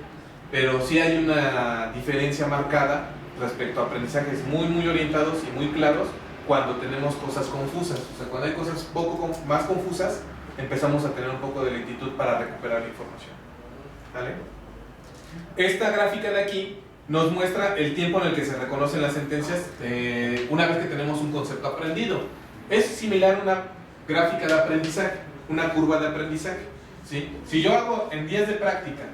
Pero sí hay una diferencia marcada respecto a aprendizajes muy orientados y muy claros cuando tenemos cosas confusas. O sea, cuando hay cosas poco más confusas, empezamos a tener un poco de lentitud para recuperar la información. ¿Vale? Esta gráfica de aquí nos muestra el tiempo en el que se reconocen las sentencias una vez que tenemos un concepto aprendido. Es similar a una gráfica de aprendizaje, una curva de aprendizaje, ¿sí? Si yo hago en días de práctica,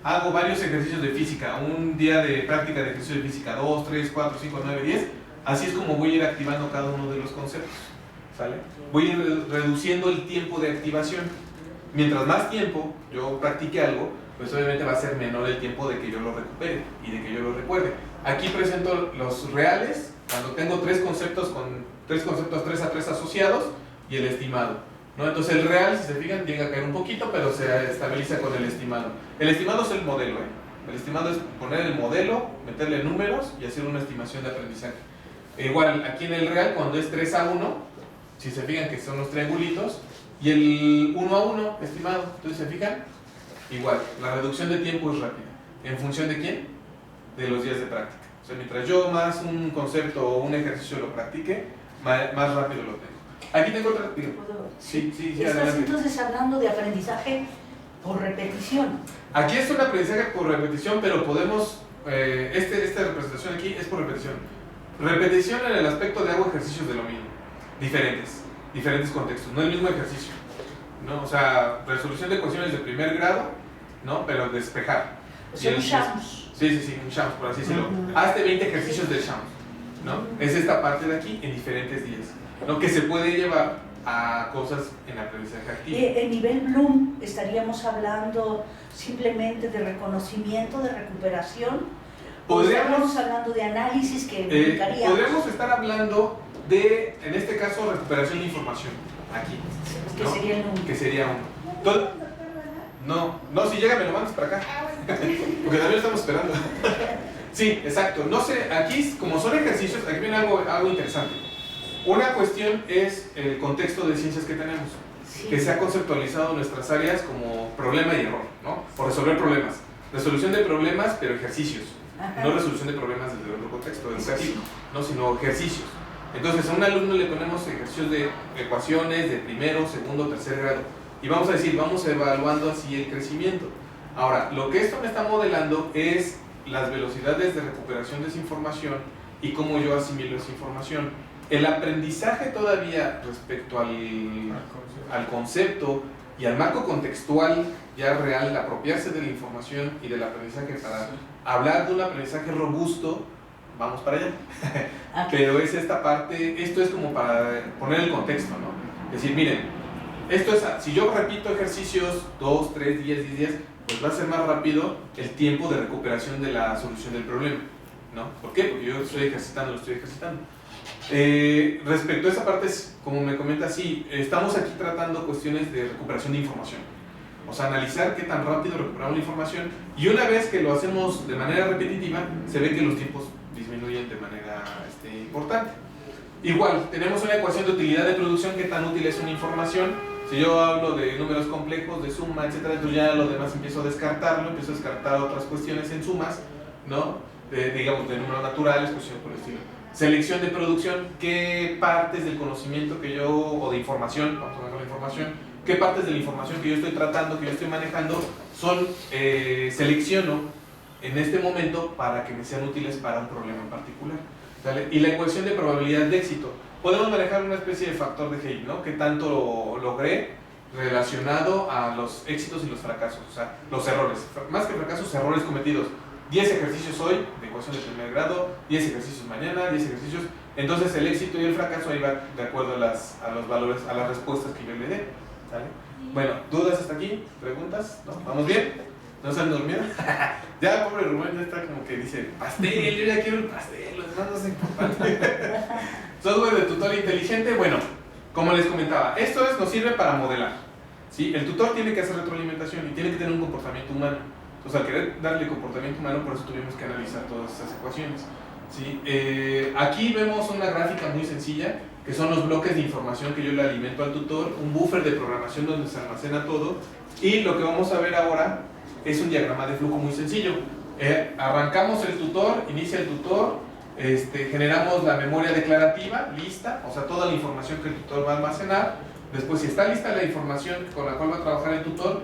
hago varios ejercicios de física, un día de práctica de ejercicio de física, 2, 3, 4, 5, 9, 10, así es como voy a ir activando cada uno de los conceptos, ¿sale? Voy a ir reduciendo el tiempo de activación. Mientras más tiempo yo practique algo, pues obviamente va a ser menor el tiempo de que yo lo recupere y de que yo lo recuerde. Aquí presento los reales, cuando tengo 3 conceptos con 3 conceptos 3 a 3 asociados y el estimado, ¿no? Entonces el real, si se fijan, llega a caer un poquito, pero se estabiliza con el estimado. El estimado es el modelo, ¿eh? El estimado es poner el modelo, meterle números y hacer una estimación de aprendizaje. Igual, aquí en el real, cuando es 3 a 1, si se fijan que son los triangulitos, y el 1 a 1 estimado, entonces se fijan, igual, la reducción de tiempo es rápida. ¿En función de quién? De los días de práctica. O sea, mientras yo más un concepto o un ejercicio lo practique, más rápido lo tengo. Aquí tengo otra. Sí, Estás entonces hablando de aprendizaje por repetición. Aquí es un aprendizaje por repetición, pero podemos. Esta representación aquí es por repetición. Repetición en el aspecto de hago ejercicios de lo mismo. Diferentes contextos, no el mismo ejercicio, ¿no? O sea, resolución de ecuaciones de primer grado, ¿no? Pero despejar. O sea, un Shams. Sí, un Shams, por así decirlo. Hazte 20 ejercicios del Shams, ¿no? Es esta parte de aquí en diferentes días, ¿no? Que se puede llevar a cosas en aprendizaje activo. En nivel Bloom, ¿estaríamos hablando simplemente de reconocimiento, de recuperación? ¿Estaríamos hablando de análisis que implicaría? Podríamos estar hablando de, en este caso, recuperación de información, aquí, ¿no? Que sería el 1. Que sería 1. No, si llega me lo mandas para acá, porque también lo estamos esperando. Sí, exacto. No sé, aquí, como son ejercicios, aquí viene algo interesante. Una cuestión es el contexto de ciencias que tenemos, Sí. que se ha conceptualizado en nuestras áreas como problema y error, ¿no? O resolver problemas. Resolución de problemas, pero ejercicios. Ajá. No resolución de problemas desde otro contexto educativo, ¿no? Sino ejercicios. Entonces a un alumno le ponemos ejercicios de ecuaciones de primero, segundo, tercer grado. Y vamos a decir, vamos evaluando así el crecimiento. Ahora, lo que esto me está modelando es las velocidades de recuperación de esa información y cómo yo asimilo esa información. El aprendizaje todavía respecto al concepto y al marco contextual ya real, apropiarse de la información y del aprendizaje para hablar de un aprendizaje robusto, vamos para allá. Pero es esta parte, esto es como para poner el contexto, ¿no? Es decir, miren, esto es, si yo repito ejercicios 2, 3 días, 10 días, pues va a ser más rápido el tiempo de recuperación de la solución del problema, ¿no? ¿Por qué? Porque yo lo estoy ejercitando. Respecto a esa parte, como me comenta, sí, estamos aquí tratando cuestiones de recuperación de información. O sea, analizar qué tan rápido recuperamos la información, y una vez que lo hacemos de manera repetitiva, se ve que los tiempos disminuyen de manera importante. Igual, tenemos una ecuación de utilidad de producción, qué tan útil es una información. Si yo hablo de números complejos, de suma, etcétera, entonces ya lo demás empiezo a descartarlo, empiezo a descartar otras cuestiones en sumas, ¿no? Digamos, de números naturales, cuestiones por el estilo. Selección de producción, qué partes del conocimiento que yo, o de información, vamos a hablar de la información, qué partes de la información que yo estoy tratando, que yo estoy manejando, selecciono en este momento para que me sean útiles para un problema en particular, ¿sale? Y la ecuación de probabilidad de éxito. Podemos manejar una especie de factor de Hale, ¿no? ¿Qué tanto logré relacionado a los éxitos y los fracasos? O sea, los errores. Más que fracasos, errores cometidos. 10 ejercicios hoy, de ecuación de primer grado, 10 ejercicios mañana, 10 ejercicios. Entonces el éxito y el fracaso ahí va de acuerdo a los valores, a las respuestas que yo le dé, ¿sale? Bueno, ¿dudas hasta aquí? ¿Preguntas? ¿No? ¿Vamos bien? ¿No se han dormido? Ya, pobre Rubén, ya está como que dice, pastel, yo ya quiero el pastel, los demás no es importante. Software de tutor inteligente, bueno, como les comentaba, esto nos sirve para modelar, ¿sí? El tutor tiene que hacer retroalimentación y tiene que tener un comportamiento humano. Entonces, al querer darle comportamiento humano, por eso tuvimos que analizar todas estas ecuaciones, ¿sí? Aquí vemos una gráfica muy sencilla, que son los bloques de información que yo le alimento al tutor, un buffer de programación donde se almacena todo, y lo que vamos a ver ahora es un diagrama de flujo muy sencillo. Arrancamos el tutor, inicia el tutor, generamos la memoria declarativa lista, o sea, toda la información que el tutor va a almacenar. Después, si está lista la información con la cual va a trabajar el tutor,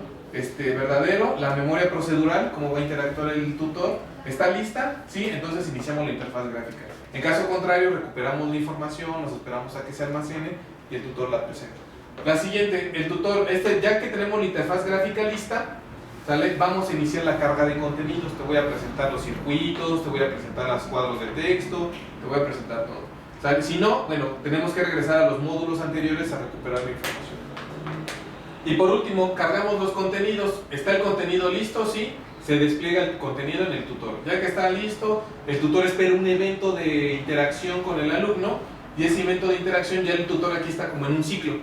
verdadero, la memoria procedural, cómo va a interactuar el tutor, está lista, ¿sí? Entonces iniciamos la interfaz gráfica. En caso contrario, recuperamos la información, nos esperamos a que se almacene y el tutor la presenta. La siguiente, el tutor, ya que tenemos la interfaz gráfica lista, ¿sale? Vamos a iniciar la carga de contenidos. Te voy a presentar los circuitos, te voy a presentar los cuadros de texto, te voy a presentar todo, ¿sale? Si no, bueno, tenemos que regresar a los módulos anteriores a recuperar la información. Y por último, cargamos los contenidos. ¿Está el contenido listo? Sí. Se despliega el contenido en el tutor. Ya que está listo, el tutor espera un evento de interacción con el alumno, y ese evento de interacción, ya el tutor aquí está como en un ciclo.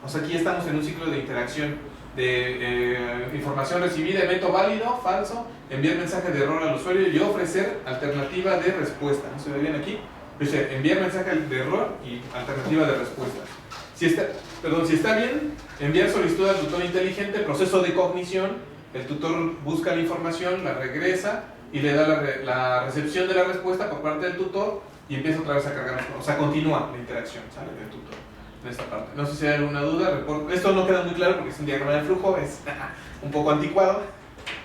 O sea, aquí estamos en un ciclo de interacción, de información recibida, evento válido, falso, enviar mensaje de error al usuario y ofrecer alternativa de respuesta. ¿No se ve bien aquí? Dice, enviar mensaje de error y alternativa de respuesta. Si está bien, enviar solicitud al tutor inteligente, proceso de cognición. El tutor busca la información, la regresa y le da la recepción de la respuesta por parte del tutor y empieza otra vez a cargar. O sea, continúa la interacción, ¿sale? Del tutor en esta parte. No sé si hay alguna duda. Esto no queda muy claro porque es un diagrama de flujo, es un poco anticuado,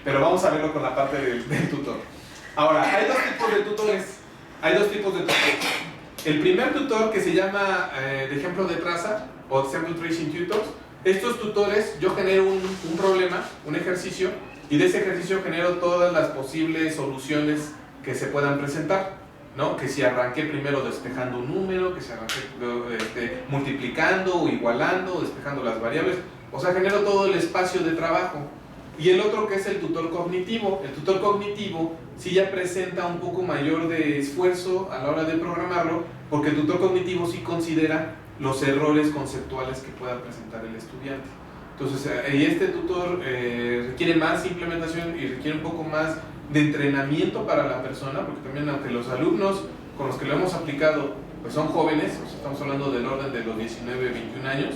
pero vamos a verlo con la parte del tutor. Ahora, hay dos tipos de tutores. El primer tutor, que se llama de ejemplo de traza o sample tracing tutors. Estos tutores, yo genero un problema, un ejercicio, y de ese ejercicio genero todas las posibles soluciones que se puedan presentar, ¿no? Que si arranqué primero despejando un número, que si arranqué multiplicando o igualando, o despejando las variables, o sea, genero todo el espacio de trabajo. Y el otro, que es el tutor cognitivo. El tutor cognitivo sí ya presenta un poco mayor de esfuerzo a la hora de programarlo, porque el tutor cognitivo sí considera los errores conceptuales que pueda presentar el estudiante. Entonces, y este tutor requiere más implementación y requiere un poco más de entrenamiento para la persona, porque también, aunque los alumnos con los que lo hemos aplicado pues son jóvenes, o sea, estamos hablando del orden de los 19, 21 años,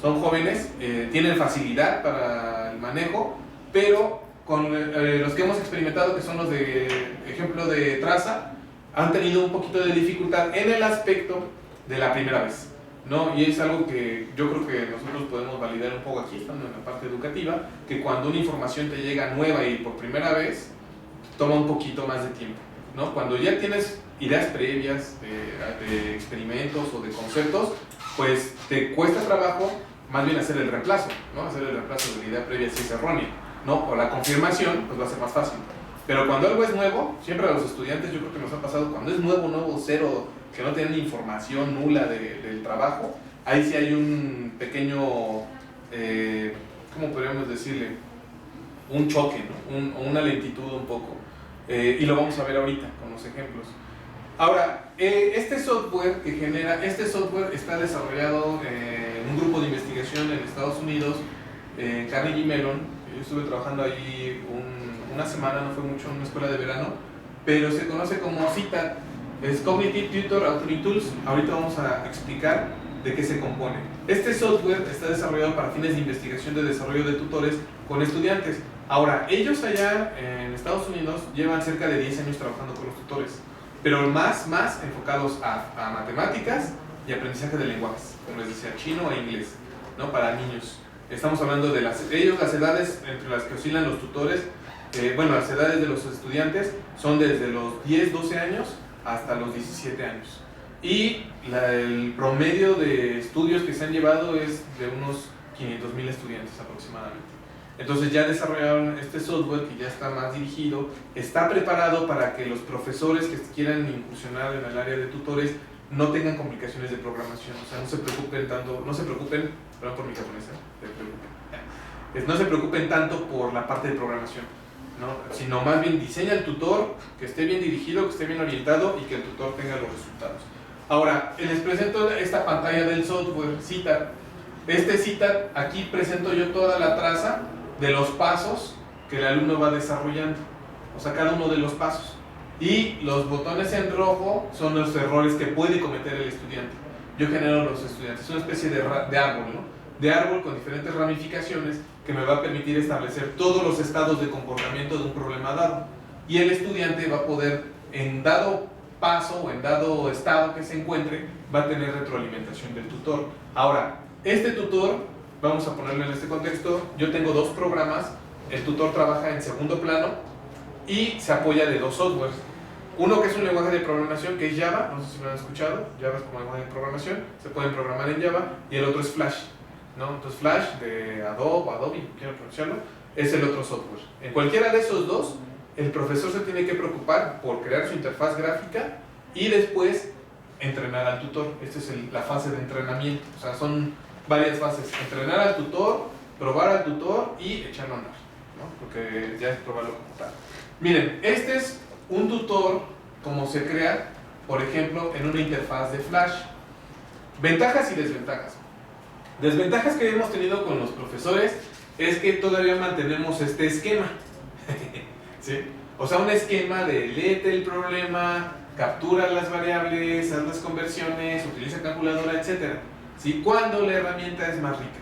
son jóvenes, tienen facilidad para el manejo, pero con los que hemos experimentado, que son los de ejemplo de traza, han tenido un poquito de dificultad en el aspecto de la primera vez, ¿no? Y es algo que yo creo que nosotros podemos validar un poco aquí, estando en la parte educativa, que cuando una información te llega nueva y por primera vez, toma un poquito más de tiempo, ¿no? Cuando ya tienes ideas previas de experimentos o de conceptos, pues te cuesta trabajo más bien hacer el reemplazo, ¿no? Hacer el reemplazo de la idea previa si es errónea, ¿no? O la confirmación, pues va a ser más fácil. Pero cuando algo es nuevo, siempre a los estudiantes yo creo que nos ha pasado, cuando es nuevo, cero, que no tienen información nula del trabajo, ahí sí hay un pequeño, ¿cómo podríamos decirle? Un choque, ¿no? Una lentitud un poco. Y lo vamos a ver ahorita con los ejemplos. Ahora, este software está desarrollado en un grupo de investigación en Estados Unidos, en Carnegie Mellon. Yo estuve trabajando ahí una semana, no fue mucho, en una escuela de verano, pero se conoce como CITAT, es Cognitive Tutor Authoring Tools. Ahorita vamos a explicar de qué se compone. Este software está desarrollado para fines de investigación de desarrollo de tutores con estudiantes. Ahora, ellos allá en Estados Unidos llevan cerca de 10 años trabajando con los tutores, pero más enfocados a matemáticas y aprendizaje de lenguajes, como les decía, chino e inglés, ¿no? Para niños. Estamos hablando de las edades entre las que oscilan los tutores, las edades de los estudiantes son desde los 10, 12 años hasta los 17 años. Y el promedio de estudios que se han llevado es de unos 500,000 estudiantes aproximadamente. Entonces ya desarrollaron este software que ya está más dirigido, está preparado para que los profesores que quieran incursionar en el área de tutores no tengan complicaciones de programación, o sea, no se preocupen, perdón por mi japonés, no se preocupen tanto por la parte de programación, ¿no? Sino más bien diseña el tutor, que esté bien dirigido, que esté bien orientado y que el tutor tenga los resultados. Ahora, les presento esta pantalla del software CITAT. Este CITAT, aquí presento yo toda la traza de los pasos que el alumno va desarrollando, o sea, cada uno de los pasos. Y los botones en rojo son los errores que puede cometer el estudiante. Yo genero los estudiantes, es una especie de árbol, ¿no? De árbol con diferentes ramificaciones que me va a permitir establecer todos los estados de comportamiento de un problema dado. Y el estudiante va a poder, en dado paso o en dado estado que se encuentre, va a tener retroalimentación del tutor. Ahora, este tutor, vamos a ponerlo en este contexto, yo tengo dos programas, el tutor trabaja en segundo plano y se apoya de dos softwares. Uno que es un lenguaje de programación que es Java, no sé si lo han escuchado, Java es como lenguaje de programación, se pueden programar en Java, y el otro es Flash, ¿no? Entonces Flash de Adobe, quiero pronunciarlo, es el otro software. En cualquiera de esos dos, el profesor se tiene que preocupar por crear su interfaz gráfica y después entrenar al tutor. Esta es la fase de entrenamiento, o sea, son varias fases: entrenar al tutor, probar al tutor y echarlo a andar, ¿no? Porque ya es probarlo como tal. Miren, este es un tutor como se crea, por ejemplo, en una interfaz de Flash. Ventajas y desventajas. Desventajas que hemos tenido con los profesores es que todavía mantenemos este esquema. ¿Sí? O sea, un esquema de léete el problema, captura las variables, haz las conversiones, utiliza calculadora, etc. ¿Sí? Cuando la herramienta es más rica,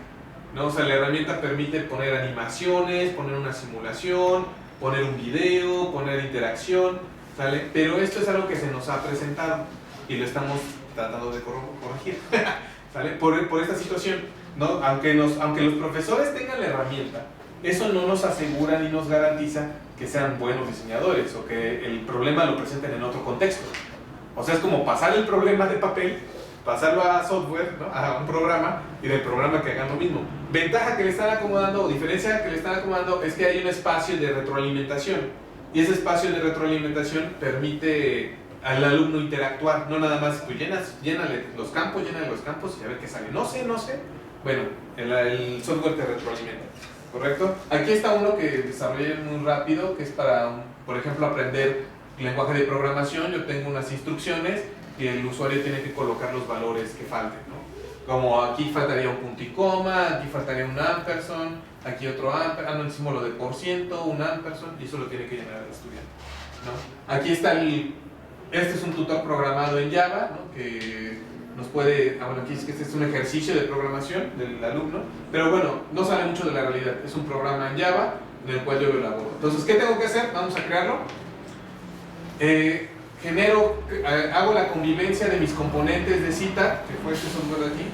¿no? O sea, la herramienta permite poner animaciones, poner una simulación, poner un video, poner interacción, ¿sale? Pero esto es algo que se nos ha presentado y lo estamos tratando de corregir, ¿sale? Por esta situación, ¿no? Aunque los profesores tengan la herramienta, eso no nos asegura ni nos garantiza que sean buenos diseñadores o que el problema lo presenten en otro contexto. O sea, es como pasar el problema de papel, pasarlo a software, ¿no? A un programa, y del programa que hagan lo mismo. Ventaja que le están acomodando, o diferencia que le están acomodando, es que hay un espacio de retroalimentación, y ese espacio de retroalimentación permite al alumno interactuar, no nada más, pues llénale los campos y a ver qué sale. No sé, bueno, el software te retroalimenta, ¿correcto? Aquí está uno que desarrollé muy rápido, que es para, por ejemplo, aprender lenguaje de programación. Yo tengo unas instrucciones y el usuario tiene que colocar los valores que falten, ¿no? Como aquí faltaría un punto y coma, aquí faltaría un ampersand, aquí otro ampersand, no, símbolo de por ciento, un ampersand, y eso lo tiene que llenar el estudiante, ¿no? Aquí está este es un tutor programado en Java, ¿no? Que nos puede, bueno, aquí es que este es un ejercicio de programación del alumno, pero bueno, no sale mucho de la realidad, es un programa en Java en el cual yo lo elaboro. Entonces, ¿qué tengo que hacer? Vamos a crearlo. Hago la convivencia de mis componentes de cita, que fue este software de aquí.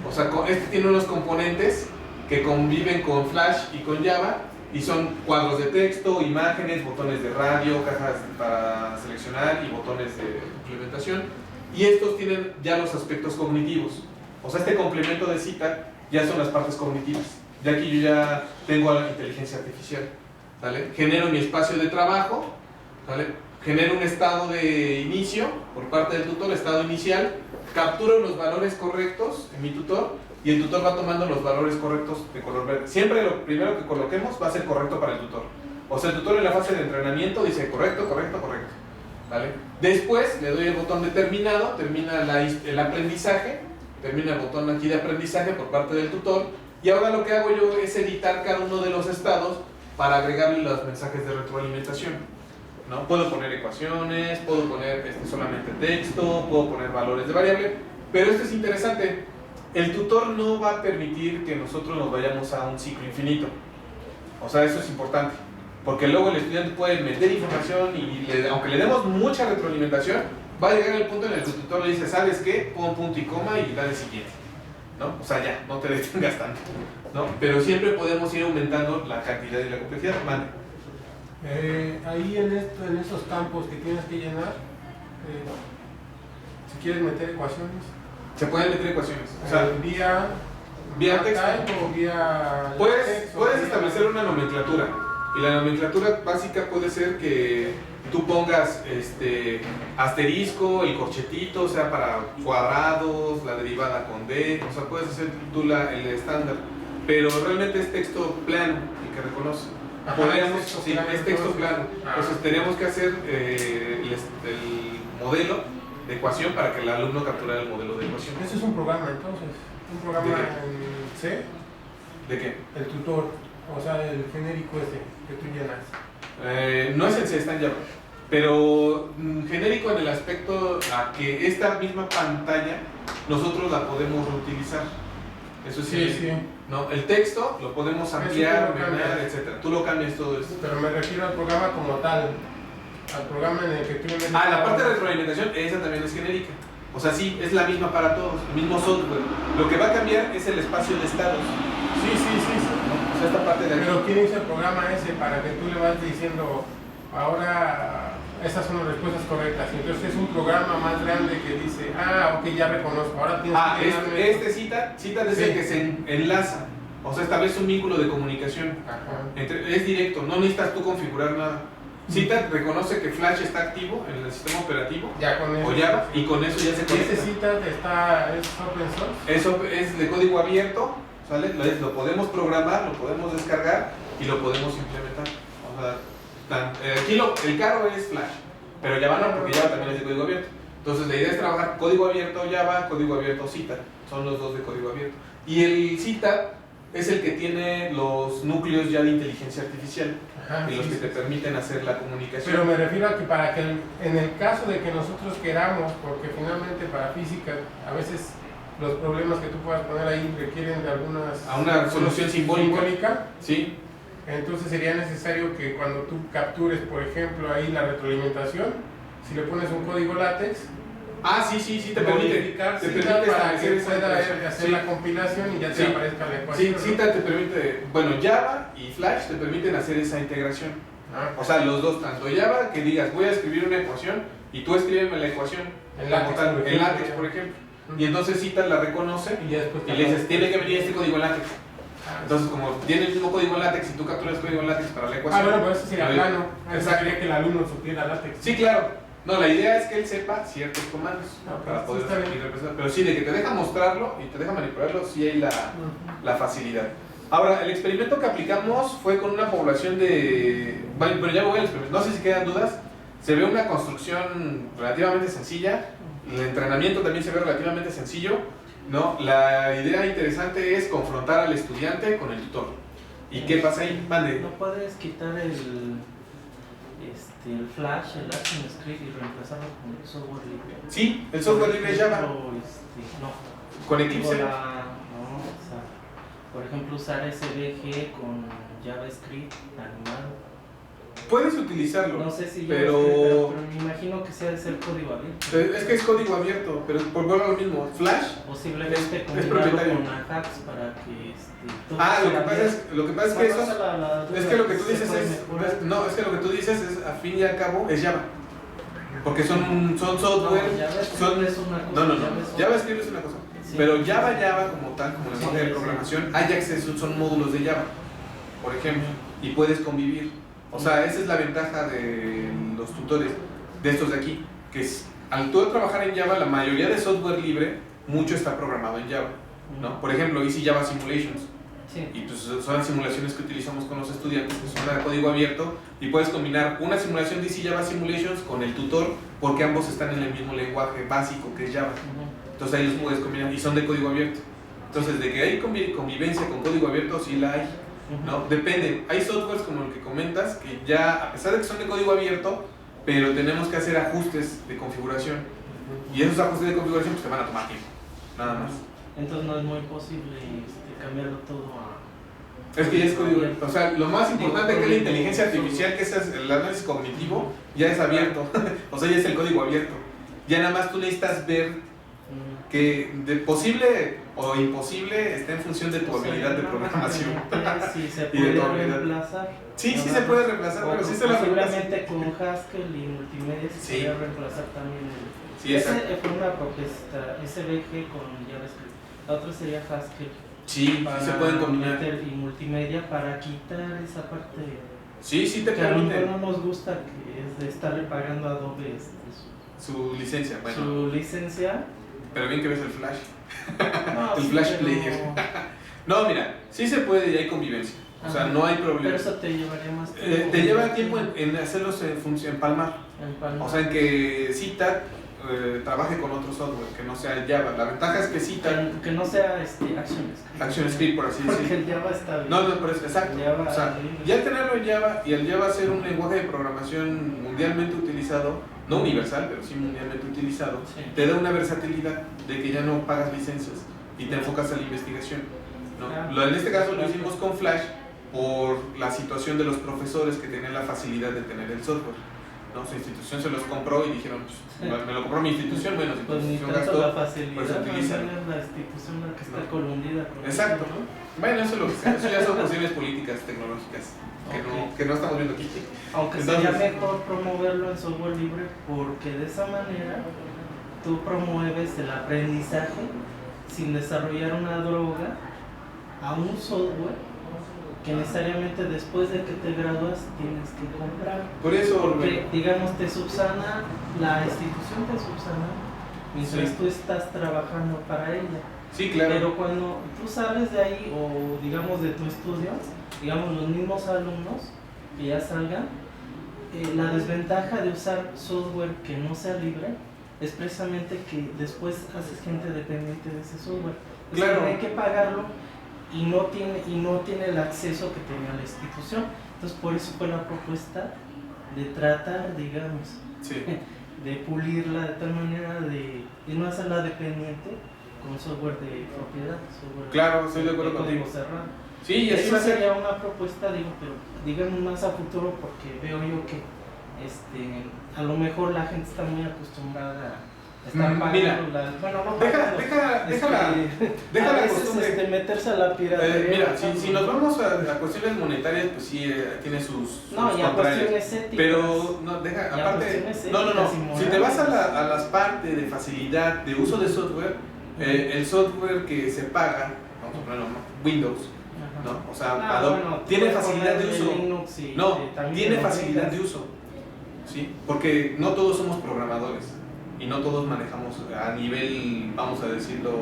O sea, este tiene unos componentes que conviven con Flash y con Java, y son cuadros de texto, imágenes, botones de radio, cajas para seleccionar y botones de implementación. Y estos tienen ya los aspectos cognitivos. O sea, este complemento de cita ya son las partes cognitivas. Ya aquí yo ya tengo la inteligencia artificial. ¿Vale? Genero mi espacio de trabajo, ¿vale? Genero un estado de inicio por parte del tutor, estado inicial, capturo los valores correctos en mi tutor y el tutor va tomando los valores correctos de color verde. Siempre lo primero que coloquemos va a ser correcto para el tutor. O sea, el tutor en la fase de entrenamiento dice correcto, correcto, correcto. ¿Vale? Después le doy el botón de terminado, termina el aprendizaje, termina el botón aquí de aprendizaje por parte del tutor, y ahora lo que hago yo es editar cada uno de los estados para agregarle los mensajes de retroalimentación, ¿no? Puedo poner ecuaciones, puedo poner solamente texto, puedo poner valores de variable, pero esto es interesante. El tutor no va a permitir que nosotros nos vayamos a un ciclo infinito. O sea, eso es importante. Porque luego el estudiante puede meter información y aunque le demos mucha retroalimentación, va a llegar el punto en el que el tutor le dice, ¿sabes qué? Pon punto y coma y dale siguiente, ¿no? O sea, ya, no te detengas tanto, ¿no? Pero siempre podemos ir aumentando la cantidad y la complejidad. Mande. Ahí en esos campos que tienes que llenar, si quieres meter ecuaciones, Se pueden meter ecuaciones. O sea, vía texto. O vía Puedes establecer una nomenclatura. Y la nomenclatura básica puede ser que tú pongas asterisco, el corchetito, o sea, para cuadrados, la derivada con D, o sea, puedes hacer tú el estándar. Pero realmente es texto plano el que reconoce. Es texto plano. Entonces tenemos que hacer el modelo de ecuación para que el alumno capture el modelo de ecuación. Eso es un programa entonces, un programa en C. ¿De qué? El tutor, o sea, el genérico ese que tú llenas. No es en C, está en Java. Pero genérico en el aspecto a que esta misma pantalla nosotros la podemos reutilizar. Eso sí. No, el texto lo podemos ampliar, ordenar, etc. Tú lo cambias todo esto. Pero me refiero al programa como tal. Al programa en el que tú metes. La parte de retroalimentación, esa también es genérica. O sea, sí, es la misma para todos, el mismo software. Lo que va a cambiar es el espacio de estados. Sí. O sea, esta parte de aquí. Pero ¿quién hizo el programa ese para que tú le vas diciendo, ahora esas son las respuestas correctas? Entonces es un programa más grande que dice, ok, ya reconozco, ahora tienes que cita desde que se enlaza. O sea, establece un vínculo de comunicación. Es directo, no necesitas tú configurar nada. Cita reconoce que Flash está activo en el sistema operativo ya con eso, o Java, y con eso ya se conecta. ¿Ese Cita es open source? Eso es de código abierto, ¿sale? Lo podemos programar, lo podemos descargar y lo podemos implementar. O sea, aquí el caro es Flash, pero Java no, porque Java también es de código abierto. Entonces la idea es trabajar código abierto Java, código abierto Cita, son los dos de código abierto. Y el Cita es el que tiene los núcleos ya de inteligencia artificial. Y los que te permiten hacer la comunicación. Pero me refiero a que para que en el caso de que nosotros queramos, porque finalmente para física a veces los problemas que tú puedas poner ahí requieren de una solución simbólica. Sí. Entonces sería necesario que cuando tú captures, por ejemplo, ahí la retroalimentación, si le pones un código látex, sí, te permite para que pueda hacer la compilación y ya te aparezca la ecuación. Sí, Cita te permite, Java y Flash te permiten hacer esa integración. O sea, los dos, tanto Java, que digas, voy a escribir una ecuación y tú escríbeme la ecuación en látex, por ejemplo. Y entonces Cita la reconoce y le dices, tiene que venir este código en látex. Entonces, como tiene el mismo código en látex y tú capturas código en látex para la ecuación. Bueno, pues eso sería plano. Exacto. Quería que el alumno supiera látex. Sí, claro. No, la idea es que él sepa ciertos comandos para poder representar. Pero sí, de que te deja mostrarlo y te deja manipularlo, sí hay la facilidad. Ahora, el experimento que aplicamos fue con una población de... Bueno, pero ya voy al experimento. No sé si quedan dudas. Se ve una construcción relativamente sencilla. El entrenamiento también se ve relativamente sencillo, ¿no? La idea interesante es confrontar al estudiante con el tutor. ¿Y qué pasa ahí? Mande. ¿No puedes quitar el Flash, el ActionScript y reemplazarlo con el software libre. Sí, el software libre es Java. No. ¿Con Eclipse? Por ejemplo, usar SVG con JavaScript animado. Puedes utilizarlo. No sé si pero me imagino que sea de ser código abierto. Es que es código abierto, pero por lo mismo, Flash posiblemente es combinarlo propietario. con Ajax para que lo que pasa es que eso es que lo que tú dices mejorar. es que lo que tú dices es a fin y al cabo es Java. Porque son software, es una cosa. no, JavaScript es una cosa. Sí. Pero Java como tal, como lenguaje de programación, Ajax son módulos de Java, por ejemplo, y puedes convivir. O sea, esa es la ventaja de los tutores de estos de aquí, que es, al tú trabajar en Java, la mayoría de software libre, mucho está programado en Java, ¿no? Por ejemplo, Easy Java Simulations, Sí. y pues son las simulaciones que utilizamos con los estudiantes, que son de código abierto, y puedes combinar una simulación de Easy Java Simulations con el tutor, porque ambos están en el mismo lenguaje básico que es Java. Entonces ahí los puedes combinar, y son de código abierto. Entonces, de que hay convivencia con código abierto, sí la hay. ¿No? Depende, hay softwares como el que comentas que ya, a pesar de que son de código abierto, pero tenemos que hacer ajustes de configuración, y esos ajustes de configuración pues te van a tomar tiempo, nada más. Entonces no es muy posible cambiarlo todo a... Es que ya es código abierto, o sea, lo más importante que es la inteligencia artificial, que es el análisis cognitivo, ya es abierto, o sea, ya es el código abierto, ya nada más tú necesitas ver que de posible o imposible está en función de tu habilidad de programación. Sí, se y de tu puede habilidad. reemplazar. Sí se puede reemplazar, pero sí se la posiblemente con Haskell y multimedia se Sí. podría reemplazar también. Sí, Ese exacto. fue una propuesta, SVG con JavaScript. La otra sería Haskell. Sí, se pueden combinar. Y multimedia para quitar esa parte Sí, te que a lo permite mejor no nos gusta, que es de estarle pagando a Adobe su licencia, bueno. su licencia. Pero bien que ves el Flash. No, el sí, Flash pero... Player. No, mira, sí se puede y hay convivencia. O sea, no hay problema. Pero eso te llevaría más tiempo. Te lleva tiempo en hacerlos en Palmar. O sea, en que Citat trabaje con otro software que no sea el Java. La ventaja es que Citat... Que no sea ActionScript. ActionScript, por así decirlo. Porque el Java está bien. No, pero es exacto. Java, o sea, ya al tenerlo en Java y el Java ser un lenguaje de programación mundialmente utilizado, no universal, pero sí mundialmente utilizado, sí, te da una versatilidad de que ya no pagas licencias y te enfocas a la investigación, ¿no? Claro. En este caso lo hicimos con Flash por la situación de los profesores que tenían la facilidad de tener el software, ¿no? Su institución se los compró y dijeron, pues, me lo compró mi institución, bueno, si tu pues ni institución tanto la gastó, facilidad, pues utiliza. la institución la que está No. colundida con Exacto. eso, ¿no? Bueno, eso, eso ya son cuestiones políticas, tecnológicas, que no estamos viendo aquí. Aunque sería mejor promoverlo en software libre, porque de esa manera tú promueves el aprendizaje sin desarrollar una droga a un software que necesariamente después de que te gradúas tienes que comprar. Por eso, porque digamos te subsana, la institución te subsana mientras sí, tú estás trabajando para ella. sí, claro. Pero cuando tú sales de ahí o digamos de tu estudio, digamos los mismos alumnos que ya salgan, la desventaja de usar software que no sea libre es precisamente que después haces gente dependiente de ese software. Es Claro. que hay que pagarlo y no tiene el acceso que tenía la institución. Entonces por eso fue la propuesta de tratar, digamos, Sí. de pulirla de tal manera de no hacerla dependiente con software de propiedad, software Claro, estoy de acuerdo de código contigo. cerrado. Sí, y así Eso va a ser. sería una propuesta, digo, pero digamos más a futuro, porque veo yo que a lo mejor la gente está muy acostumbrada a estar pagando Mira, bueno, no Deja la a veces, costumbre. meterse a la piratería. Mira, si nos vamos a cuestiones monetarias, pues sí, tiene sus no, y a contrarios. cuestiones éticas. Pero, no, deja, Y a aparte, cuestiones no, éticas y si morales. te vas a las partes de facilidad de uso de software, el software que se paga, vamos a ponerlo, Windows, Ajá. ¿no? O sea, Ah, Adobe, bueno, tiene puedes facilidad de ponerle uso. Linux y, No, también tiene te facilidad de obligas. uso, ¿sí? Porque no todos somos programadores y no todos manejamos a nivel, vamos a decirlo,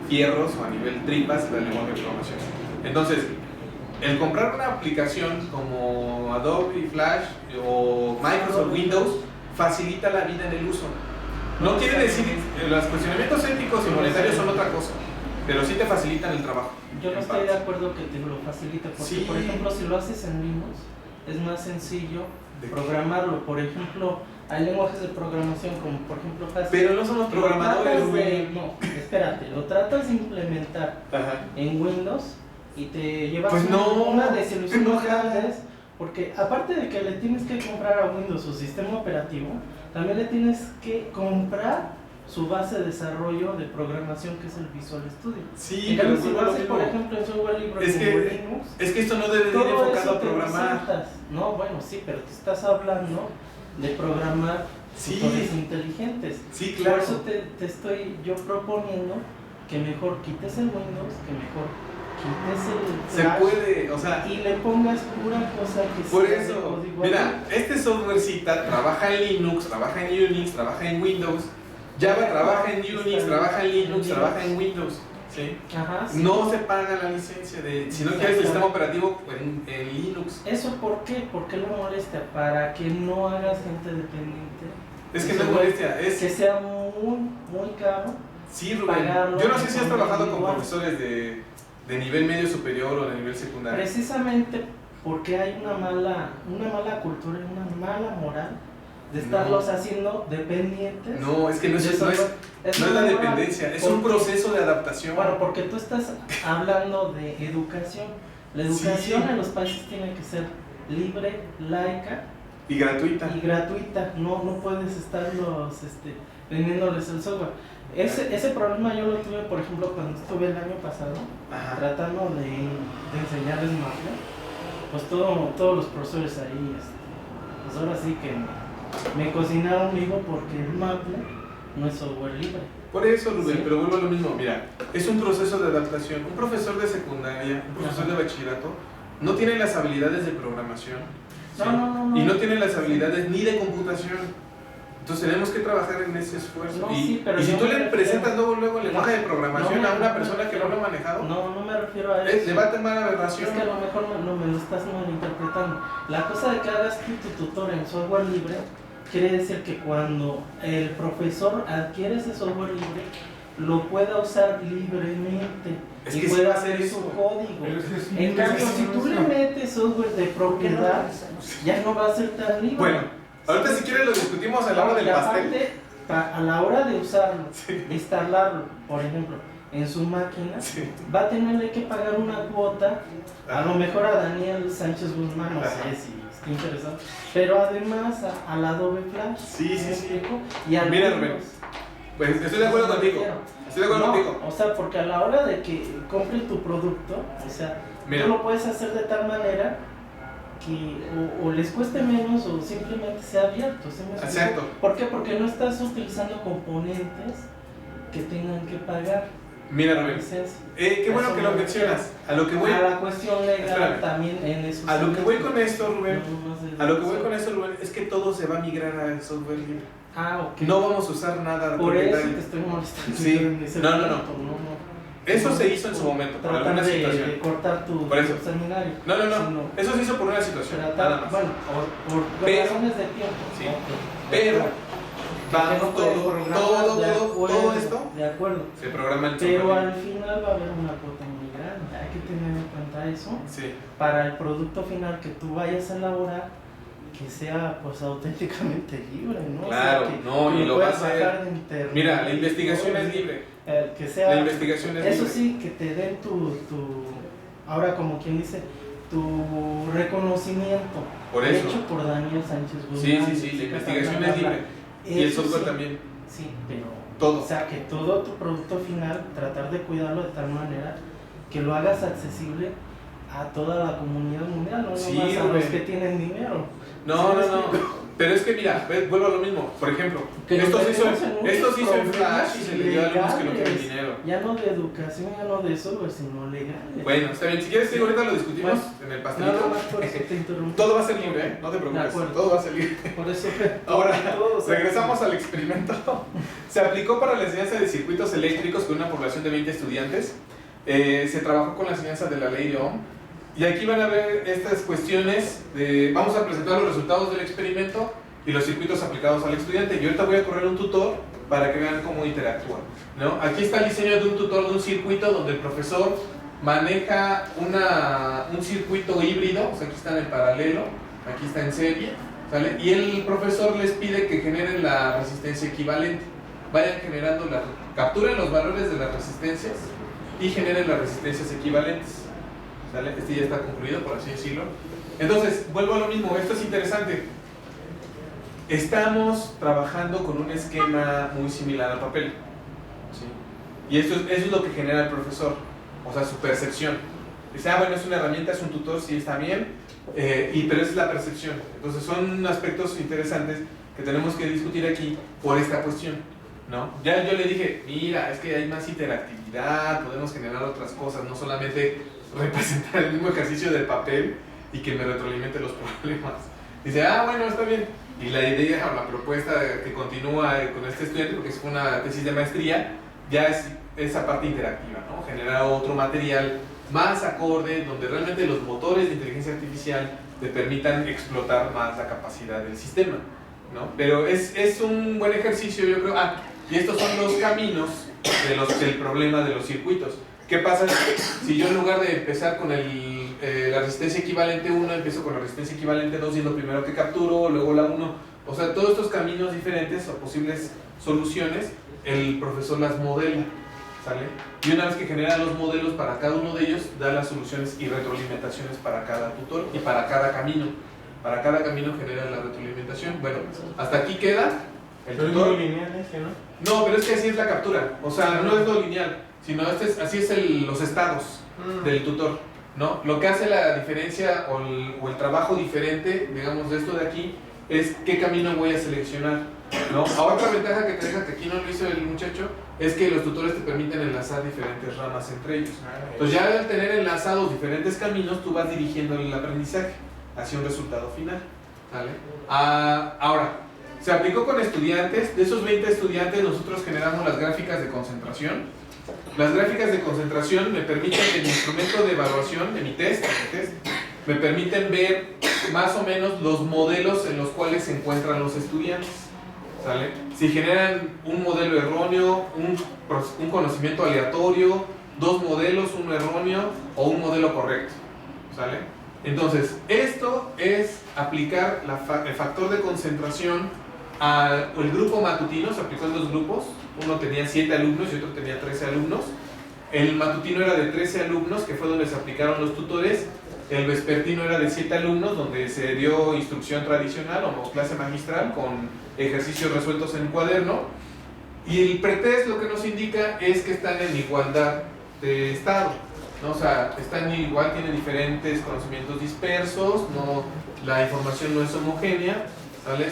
fierros o a nivel tripas el lenguaje de programación. Entonces, el comprar una aplicación como Adobe, Flash o Microsoft Windows facilita la vida en el uso. No quiere decir que los cuestionamientos éticos y monetarios son otra cosa, pero sí te facilitan el trabajo. Yo no estoy de acuerdo que te lo facilite, porque Sí. por ejemplo si lo haces en Linux, es más sencillo programarlo. Por ejemplo, hay lenguajes de programación como por ejemplo Haskell. Pero no somos programadores, güey. No, espérate, lo tratas de implementar en Windows y te llevas pues no, una desilusión más grande, porque aparte de que le tienes que comprar a Windows su sistema operativo, también le tienes que comprar su base de desarrollo de programación, que es el Visual Studio. Sí, en pero cambio, si lo haces, por ejemplo, en software libre es como que, Linux, es que esto no debe de ir todo enfocado eso a te programar. necesitas. No, bueno, sí, pero te estás hablando de programar Sí. motores inteligentes. Sí, claro. Por eso te estoy yo proponiendo que mejor quites el Windows, que mejor quites el Se Flash puede, o sea, y le pongas pura cosa que por sea de eso, código mira, este softwarecita trabaja en Linux, trabaja en Unix, trabaja en Windows, Java trabaja en Unix, trabaja en Linux, trabaja en Windows, ¿sí? Ajá, sí. No se paga la licencia de, si no quieres el sistema operativo en Linux. ¿Eso por qué? ¿Por qué lo molesta? Para que no hagas gente dependiente. Es que no es molestia, es... Que sea muy caro. Sí, Rubén, pagarlo yo no sé si has con trabajado con individual. profesores de nivel medio superior o de nivel secundario. Precisamente porque hay una mala cultura y una mala moral de estarlos haciendo dependientes. No, es que no es, de no es, software. no es la una moral, dependencia, es un porque- proceso de adaptación. Bueno, porque tú estás hablando de educación. La educación Sí. en los países tiene que ser libre, laica Y gratuita. y gratuita. No puedes estarlos vendiéndoles el software. Ese problema yo lo tuve, por ejemplo, cuando estuve el año pasado Ajá. tratando de enseñarles Maple. Pues todos los profesores ahí, pues ahora sí que me cocinaron vivo, porque el Maple no es software libre. Por eso, Rubén, Sí. pero vuelvo a lo mismo. Mira, es un proceso de adaptación. Un profesor de secundaria, un profesor Ajá. de bachillerato, no tiene las habilidades de programación. ¿sí? No. Y no tiene las habilidades ni de computación. Entonces tenemos que trabajar en ese esfuerzo. No, y sí, pero y si yo tú me le refiero- presentas luego el lenguaje de programación No, a una no, persona no, que no lo ha manejado, No me refiero a eso. le va a tomar Es aberración. que a lo mejor me lo estás malinterpretando. La cosa de que hagas tú tu tutor en software libre quiere decir que cuando el profesor adquiere ese software libre, lo pueda usar libremente Es y que sí pueda va a ser hacer eso. su código. Pero es que es En cambio, libre, si no tú es- le metes software de propiedad, ya no va a ser tan libre. Bueno, ahorita si quieres lo discutimos a la hora del Y pastel. aparte, a la hora de usarlo, Sí. de instalarlo, por ejemplo, en su máquina, Sí. va a tenerle que pagar una cuota, a lo mejor a Daniel Sánchez Guzmán, no Ajá. sé si está interesado, pero además al Adobe Flash. Sí, ¿me sí. explico? Y al Mira, Windows. Rubén, pues estoy de acuerdo contigo. Estoy de acuerdo No, contigo. o sea, porque a la hora de que compre tu producto, o sea, Mira. tú lo puedes hacer de tal manera que o les cueste menos o simplemente sea abierto. ¿Sí me explico? Exacto. ¿Por qué? Porque no estás utilizando componentes que tengan que pagar Mira, la Rubén, licencia. qué bueno que lo mencionas. A lo que voy, A la cuestión legal Espérame. también en eso. a lo que voy con esto, Rubén, No nomás de a lo que voy eso. con esto, Rubén, es que todo se va a migrar al software libre. Ah, ok. No vamos a usar nada Por eso propietario. te estoy molestando. Sí. en ese No. punto, Eso se hizo en su momento, por Tratar alguna de situación. cortar tu Por eso. seminario. No, sino eso se hizo por una situación, tratar- nada más. Bueno, por Pero- razones de tiempo. Sí. Ok. Pero vamos, Que no puede todo programar, todo de acuerdo, esto De acuerdo. se programa en Pero software al final va a haber una cuota muy grande. Hay que tener en cuenta eso libre. Sí. para el producto final que tú vayas a elaborar, que sea pues auténticamente libre, ¿no? Claro, que, no, que y lo va a puedas hacer. bajar de internet. Mira, la investigación es libre. Que sea, La investigación es eso libre. sí, que te den ahora como quien dice, tu reconocimiento. Por eso. Hecho por Daniel Sánchez Sí, Guzmán. la investigación es libre. Y el Eso software sí, también. Sí, pero Todo. o sea, que todo tu producto final, tratar de cuidarlo de tal manera que lo hagas accesible a toda la comunidad mundial, no Sí, nomás a los Rubén. que tienen dinero. No, ¿Sí me no. explico? Pero es que mira, vuelvo a lo mismo. Por ejemplo, Que esto nos se hizo metemos en muchos en problemas Flash y se le dio a alumnos que no tienen legales. dinero. Ya no de educación, ya no de software, sino legales. Bueno, está bien. Si quieres, sí, ahorita lo discutimos Bueno, en el Nada pastelito. más por eso te interrumpí. Todo va a ser libre, ¿eh? No te De preocupes. acuerdo. Todo va a ser libre. Por eso Ahora, todos- regresamos al experimento. Se aplicó para la enseñanza de circuitos eléctricos con una población de 20 estudiantes. Se trabajó con la enseñanza de la ley de Ohm. Y aquí van a ver estas cuestiones. Vamos a presentar los resultados del experimento y los circuitos aplicados al estudiante. Y ahorita voy a correr un tutor para que vean cómo interactúan, ¿no? Aquí está el diseño de un tutor de un circuito donde el profesor maneja un circuito híbrido. O sea, aquí está en el paralelo. aquí está en serie, ¿sale? Y el profesor les pide que generen la resistencia equivalente. Vayan generando, capturen los valores de las resistencias y generen las resistencias equivalentes, ¿sale? Este ya está concluido, por así decirlo. Entonces, vuelvo a lo mismo, esto es interesante. Estamos trabajando con un esquema muy similar al papel, ¿sí? Y eso es lo que genera el profesor, o sea, su percepción. Dice, bueno, es una herramienta, es un tutor, sí está bien, pero es la percepción. Entonces son aspectos interesantes que tenemos que discutir aquí por esta cuestión, ¿no? Ya yo le dije, mira, es que hay más interactividad, podemos generar otras cosas, no solamente representar el mismo ejercicio del papel y que me retroalimente los problemas. Dice, bueno, está bien. Y la idea o la propuesta que continúa con este estudiante, porque es una tesis de maestría, ya es esa parte interactiva, ¿no? Generar otro material más acorde, donde realmente los motores de inteligencia artificial te permitan explotar más la capacidad del sistema, ¿no? Pero es un buen ejercicio, yo creo. Y estos son los caminos del problema de los circuitos. ¿Qué pasa si yo en lugar de empezar con la resistencia equivalente 1, empiezo con la resistencia equivalente 2 y es lo primero que capturo, luego la 1? O sea, todos estos caminos diferentes o posibles soluciones, el profesor las modela, ¿sale? Y una vez que genera los modelos para cada uno de ellos, da las soluciones y retroalimentaciones para cada tutor y para cada camino. Para cada camino genera la retroalimentación. Bueno, hasta aquí queda el tutor. ¿Es lo lineal ese, no? No, pero es que así es la captura. O sea, no es lo lineal, sino así es los estados del tutor, ¿no? Lo que hace la diferencia o el trabajo diferente, digamos, de esto de aquí, es qué camino voy a seleccionar, ¿no? Otra ventaja que te deja, que aquí no lo hizo el muchacho, es que los tutores te permiten enlazar diferentes ramas entre ellos. Entonces ya al tener enlazados diferentes caminos, tú vas dirigiendo el aprendizaje hacia un resultado final, ¿vale? Ahora, se aplicó con estudiantes. De esos 20 estudiantes, nosotros generamos las gráficas de concentración. Las gráficas de concentración me permiten, en mi instrumento de evaluación, de mi test, me permiten ver más o menos los modelos en los cuales se encuentran los estudiantes, ¿sale? Si generan un modelo erróneo, un conocimiento aleatorio, dos modelos, uno erróneo o un modelo correcto, ¿sale? Entonces, esto es aplicar el factor de concentración al grupo matutino. Se aplicó en dos grupos, uno tenía 7 alumnos y otro tenía 13 alumnos. El matutino era de 13 alumnos, que fue donde se aplicaron los tutores. El vespertino era de 7 alumnos, donde se dio instrucción tradicional o clase magistral con ejercicios resueltos en cuaderno. Y el pretest lo que nos indica es que están en igualdad de estado, ¿no? O sea, están igual, tienen diferentes conocimientos dispersos, la información no es homogénea, ¿vale?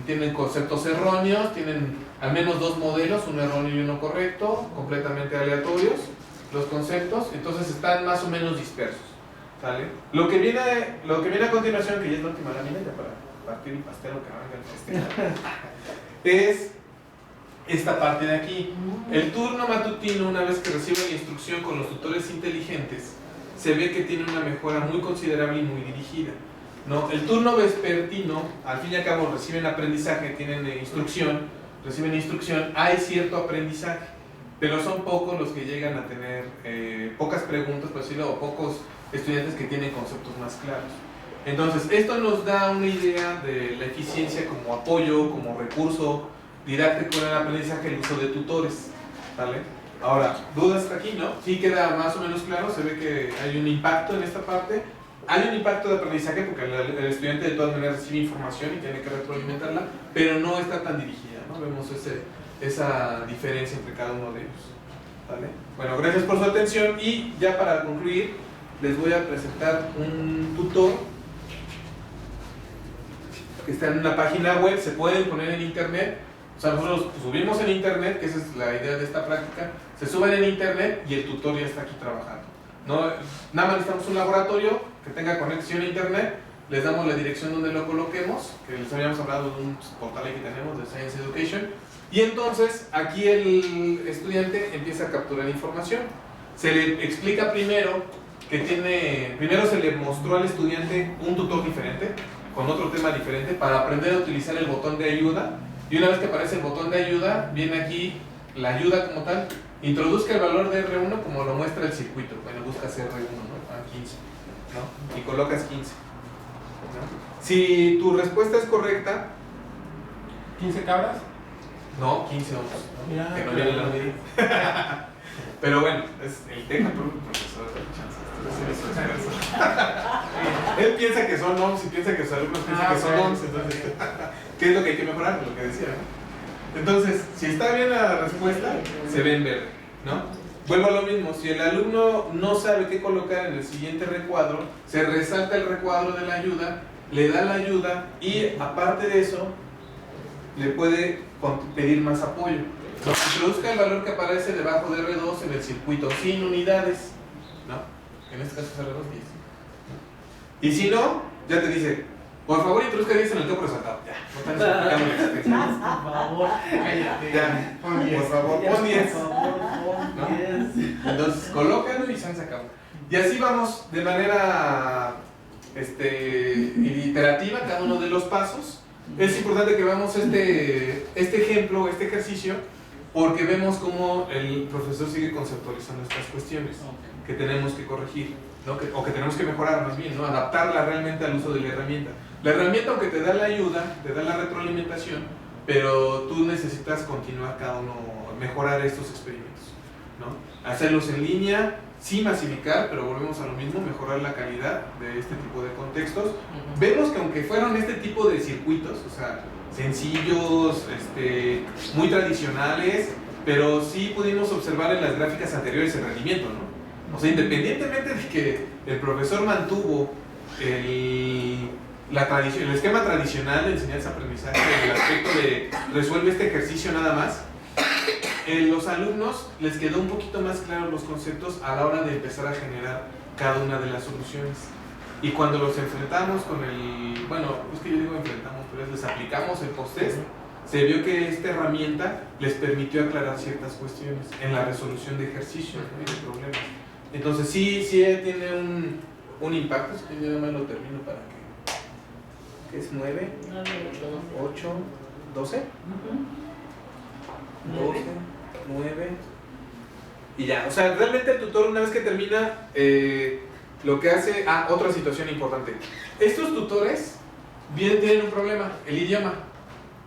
Tienen conceptos erróneos, tienen al menos dos modelos, uno erróneo y uno correcto, completamente aleatorios los conceptos, entonces están más o menos dispersos, ¿sale? Lo que viene a continuación, que ya es la última lámina, ya para partir el pastel o que venga el es esta parte de aquí. El turno matutino, una vez que recibe la instrucción con los tutores inteligentes, se ve que tiene una mejora muy considerable y muy dirigida, ¿no? El turno vespertino, al fin y al cabo, reciben aprendizaje, tienen reciben instrucción, hay cierto aprendizaje, pero son pocos los que llegan a tener pocas preguntas, por decirlo, o pocos estudiantes que tienen conceptos más claros. Entonces, esto nos da una idea de la eficiencia como apoyo, como recurso didáctico en el aprendizaje, el uso de tutores, ¿vale? Ahora, ¿dudas hasta aquí, no? Sí queda más o menos claro, se ve que hay un impacto en esta parte. Hay un impacto de aprendizaje porque el estudiante de todas maneras recibe información y tiene que retroalimentarla, pero no está tan dirigida, ¿no? Vemos esa diferencia entre cada uno de ellos, ¿vale? Bueno, gracias por su atención y ya para concluir les voy a presentar un tutor que está en una página web, se pueden poner en internet. O sea, nosotros subimos en internet, que esa es la idea de esta práctica, se suben en internet y el tutor ya está aquí trabajando, ¿no? Nada más necesitamos un laboratorio que tenga conexión a internet, les damos la dirección donde lo coloquemos, que les habíamos hablado de un portal que tenemos de Science Education, y entonces aquí el estudiante empieza a capturar información. Se le explica primero primero se le mostró al estudiante un tutor diferente, con otro tema diferente, para aprender a utilizar el botón de ayuda. Y una vez que aparece el botón de ayuda, viene aquí la ayuda como tal. Introduzca el valor de R1 como lo muestra el circuito. Bueno, buscas R1, ¿no? A 15, ¿no? Y colocas 15. Si tu respuesta es correcta, 15 cabras. no, 15 ohms, ¿no? Ya, Que no pero- viene la medida. Pero bueno, es el tema, profesor. Él piensa que son ohms y piensa que sus alumnos piensan que son ohms, entonces, ¿qué es lo que hay que mejorar? Lo que decía, ¿no? Entonces, si está bien la respuesta, se ve en verde, ¿no? Vuelvo a lo mismo, si el alumno no sabe qué colocar en el siguiente recuadro, se resalta el recuadro de la ayuda, le da la ayuda y aparte de eso, le puede pedir más apoyo. Introduzca el valor que aparece debajo de R2 en el circuito sin unidades, ¿no? En este caso es R2, 10. Y si no, ya te dice, por favor introduzca 10 en el campo resaltado. Ya, no están explicando la existencia. Por favor. Cállate. Ya, Pon 10. por favor, Ya, pon 10. Por favor, ¿No? pon 10. Entonces, colócalo y se acabó. Y así vamos de manera iterativa cada uno de los pasos. Es importante que veamos este ejemplo, este ejercicio, porque vemos cómo el profesor sigue conceptualizando estas cuestiones que tenemos que corregir, ¿no? O que tenemos que mejorar más bien, ¿no? Adaptarla realmente al uso de la herramienta. La herramienta, aunque te da la ayuda, te da la retroalimentación, pero tú necesitas continuar cada uno, mejorar estos experimentos, ¿no? Hacerlos en línea, sí masificar, pero volvemos a lo mismo, mejorar la calidad de este tipo de contextos. Vemos que aunque fueron este tipo de circuitos, o sea, sencillos, muy tradicionales, pero sí pudimos observar en las gráficas anteriores el rendimiento, ¿no? O sea, independientemente de que el profesor mantuvo el esquema tradicional de enseñanza-aprendizaje, en el aspecto de resuelve este ejercicio nada más, los alumnos les quedó un poquito más claros los conceptos a la hora de empezar a generar cada una de las soluciones. Y cuando los enfrentamos con es que yo digo enfrentamos, pero les aplicamos el post-test, se vio que esta herramienta les permitió aclarar ciertas cuestiones en la resolución de ejercicios, ¿no? Y de problemas. Entonces sí tiene un impacto, si yo nada más lo termino para que es 9, 8, 12, 12, 9 y ya. O sea, realmente el tutor una vez que termina lo que hace... otra situación importante. Estos tutores tienen un problema, el idioma,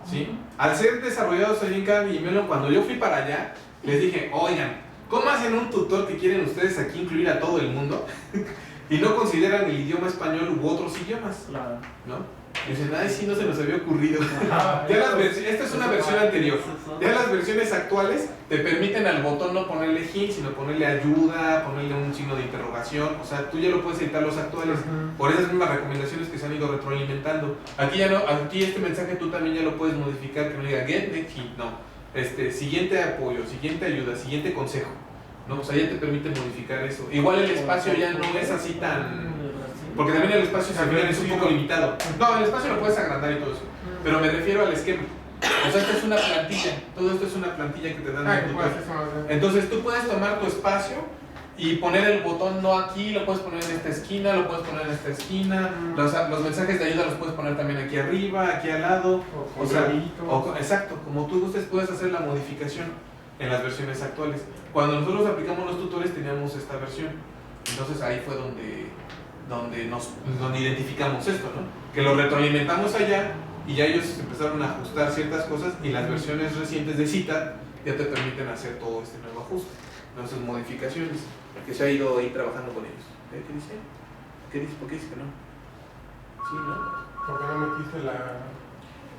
¿sí? Al ser desarrollados allí en Khan y Mellon, cuando yo fui para allá, les dije, oigan, ¿cómo hacen un tutor que quieren ustedes aquí incluir a todo el mundo y no consideran el idioma español u otros idiomas? Claro. ¿No? Y dicen, ay, sí, no se nos había ocurrido. Esta es una versión anterior. Ya las versiones actuales te permiten al botón no ponerle hint, sino ponerle ayuda, ponerle un signo de interrogación. O sea, tú ya lo puedes editar los actuales. Por esas mismas recomendaciones que se han ido retroalimentando. Aquí ya no, aquí este mensaje tú también ya lo puedes modificar, que no diga get, next hint, no. Siguiente apoyo, siguiente ayuda, siguiente consejo. ¿No? O sea, ya te permite modificar eso. Igual el espacio ya no es así tan... Porque también el espacio es un poco limitado. No, el espacio lo puedes agrandar y todo eso. Pero me refiero al esquema. O sea, esta es una plantilla. Todo esto es una plantilla que te dan en tu casa. Entonces tú puedes tomar tu espacio y poner el botón no aquí, lo puedes poner en esta esquina, lo puedes poner en esta esquina. Los mensajes de ayuda los puedes poner también aquí arriba, aquí al lado. Exacto, como tú gustes puedes hacer la modificación en las versiones actuales. Cuando nosotros aplicamos los tutores teníamos esta versión. Entonces ahí fue donde identificamos esto, ¿no? Que lo retroalimentamos allá y ya ellos empezaron a ajustar ciertas cosas y las versiones recientes de CITA ya te permiten hacer todo este nuevo ajuste, entonces modificaciones que se ha ido ahí trabajando con ellos. ¿Qué dice? ¿Qué dice? ¿Por qué dice que no? Sí, ¿no? ¿Por qué no metiste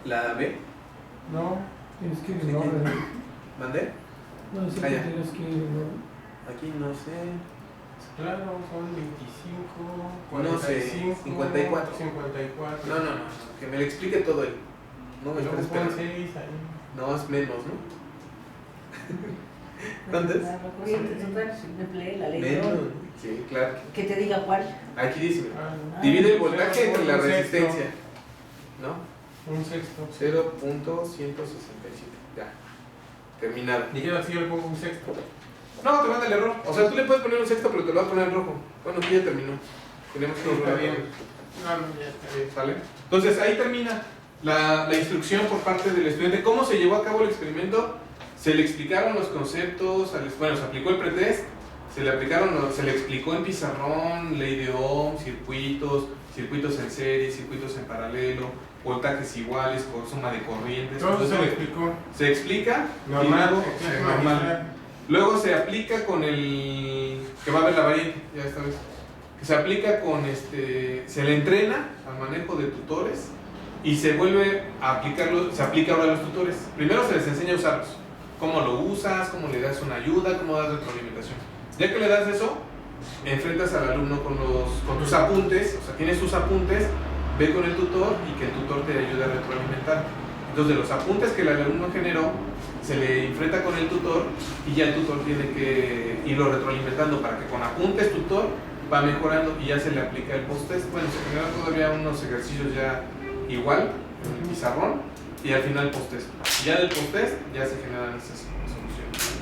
¿La B? No. Tienes que ir en orden. ¿Mandé? No, sí, Ah, ya. tienes que ir en orden. Aquí no sé. Claro, son 25, No sé, 45, 54. 54. No, que me lo explique todo él. No me Luego espera. pon 6 ahí. No, es menos, ¿no? ¿Cuánto es? La corriente total, emplea la ley. Menos. Sí, claro. Que te diga cuál. Aquí dice. Ah, Divide el voltaje entre la un sexto. resistencia. ¿No? Un sexto. 0.167. Ya. Terminado. Y yo así le pongo un sexto. No, te manda el error. O sea, tú le puedes poner un sexto, pero te lo va a poner en rojo. Bueno, aquí ya terminó. Tenemos que Está volver a bien. poner. No, ya está bien. ¿Sale? Entonces ahí termina la instrucción por parte del estudiante. ¿Cómo se llevó a cabo el experimento? Se le explicaron los conceptos, se aplicó el pretest, se le aplicaron, se le explicó en pizarrón, ley de Ohm, circuitos en serie, circuitos en paralelo, voltajes iguales, por suma de corrientes. Todo Entonces, se le explicó. se explica Normal, y luego, normal. Luego se aplica con el que va a haber la variante, ya esta vez. Se aplica con se le entrena al manejo de tutores y se vuelve a aplicarlo, se aplica ahora a los tutores. Primero se les enseña a usarlos, cómo lo usas, cómo le das una ayuda, cómo das retroalimentación. Ya que le das eso, enfrentas al alumno con tus apuntes, o sea, tienes tus apuntes, ve con el tutor y que el tutor te ayude a retroalimentar. Entonces, de los apuntes que el alumno generó, se le enfrenta con el tutor y ya el tutor tiene que irlo retroalimentando para que con apuntes tutor va mejorando y ya se le aplica el post-test. Bueno, se generan todavía unos ejercicios ya igual en el pizarrón y al final post-test. Ya del post-test ya se generan esas soluciones.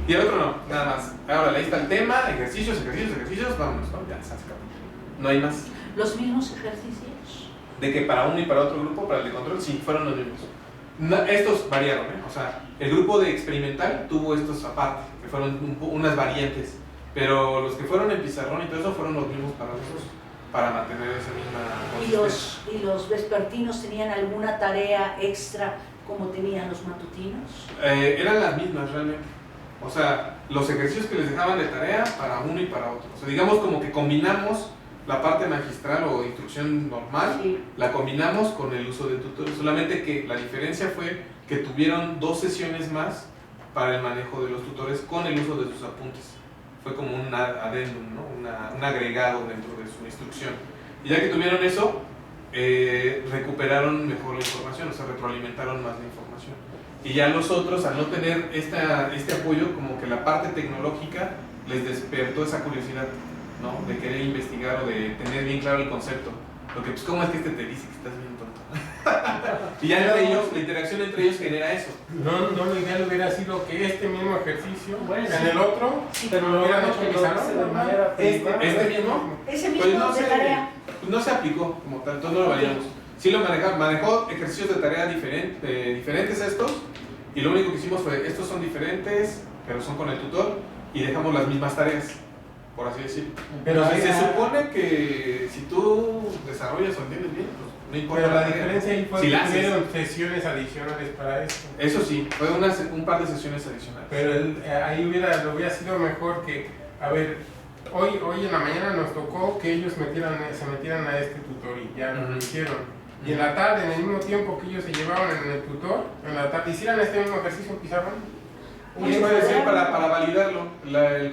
Y el otro no, nada más. Ahora, ahí está el tema, ejercicios, vámonos, ¿no? Ya se acabó. No hay más. ¿Los mismos ejercicios? De que para uno y para otro grupo, para el de control, sí, fueron los mismos. Estos variaron, ¿eh? O sea, el grupo de experimental tuvo estos aparte, que fueron unas variantes, pero los que fueron en pizarrón y todo eso fueron los mismos para los dos, para mantener esa misma consistencia. ¿Y los vespertinos tenían alguna tarea extra como tenían los matutinos? Eran las mismas realmente. O sea, los ejercicios que les dejaban de tarea para uno y para otro. O sea, digamos como que combinamos la parte magistral o instrucción normal, sí, la combinamos con el uso de tutores, solamente que la diferencia fue que tuvieron 2 sesiones más para el manejo de los tutores con el uso de sus apuntes. Fue como un adendum, ¿no? un agregado dentro de su instrucción. Y ya que tuvieron eso, recuperaron mejor la información, o sea, retroalimentaron más la información. Y ya los otros, al no tener este apoyo, como que la parte tecnológica les despertó esa curiosidad, ¿no? De querer investigar o de tener bien claro el concepto. Porque, pues, ¿cómo es que te dice que estás bien tonto? Y ya entre ellos, la interacción entre ellos genera eso. No, lo ideal hubiera sido que este mismo ejercicio, bueno, en el otro, sí, pero lo hubieran hecho pizarrón. ¿Este mismo? Ese mismo Pues no de se, tarea. pues no se aplicó como tal, entonces no lo variamos. Sí lo manejó ejercicios de tarea diferentes a estos, y lo único que hicimos fue, estos son diferentes, pero son con el tutor, y dejamos las mismas tareas, por así decirlo. Pero se supone que si tú desarrollas o entiendes bien, pues no importa. Pero la diferencia ahí fue si que la haces, tuvieron sesiones adicionales para esto. eso sí, fue un par de sesiones adicionales. Pero ahí lo hubiera sido mejor que, a ver, hoy en la mañana nos tocó que ellos se metieran a este tutor y ya lo hicieron. Y en la tarde, en el mismo tiempo que ellos se llevaban en el tutor, en la tarde, hicieran este mismo ejercicio en pizarrón. Y puede ser para validarlo,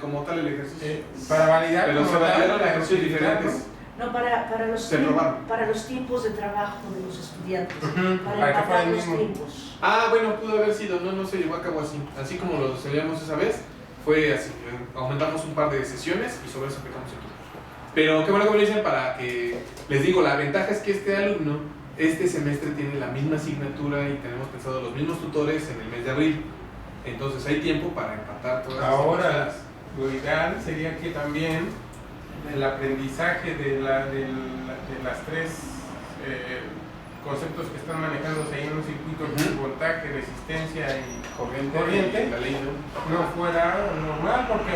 como tal el ejercicio. Para validar. Pero se validaron ejercicios diferentes. No, para los tiempos de trabajo de los estudiantes, para empatar los tiempos. Ah, bueno, pudo haber sido, no se llevó a cabo así como lo sabíamos esa vez, fue así, aumentamos un par de sesiones y sobre eso aplicamos el tutor. Pero qué bueno que me lo dicen para que, les digo, la ventaja es que este alumno, este semestre tiene la misma asignatura y tenemos pensado los mismos tutores en el mes de abril, entonces hay tiempo para empatar todas las Ahora, cosas. lo ideal sería que también el aprendizaje de las 3 conceptos que están manejándose ahí en un circuito, voltaje, resistencia y corriente, la ley no fuera normal, porque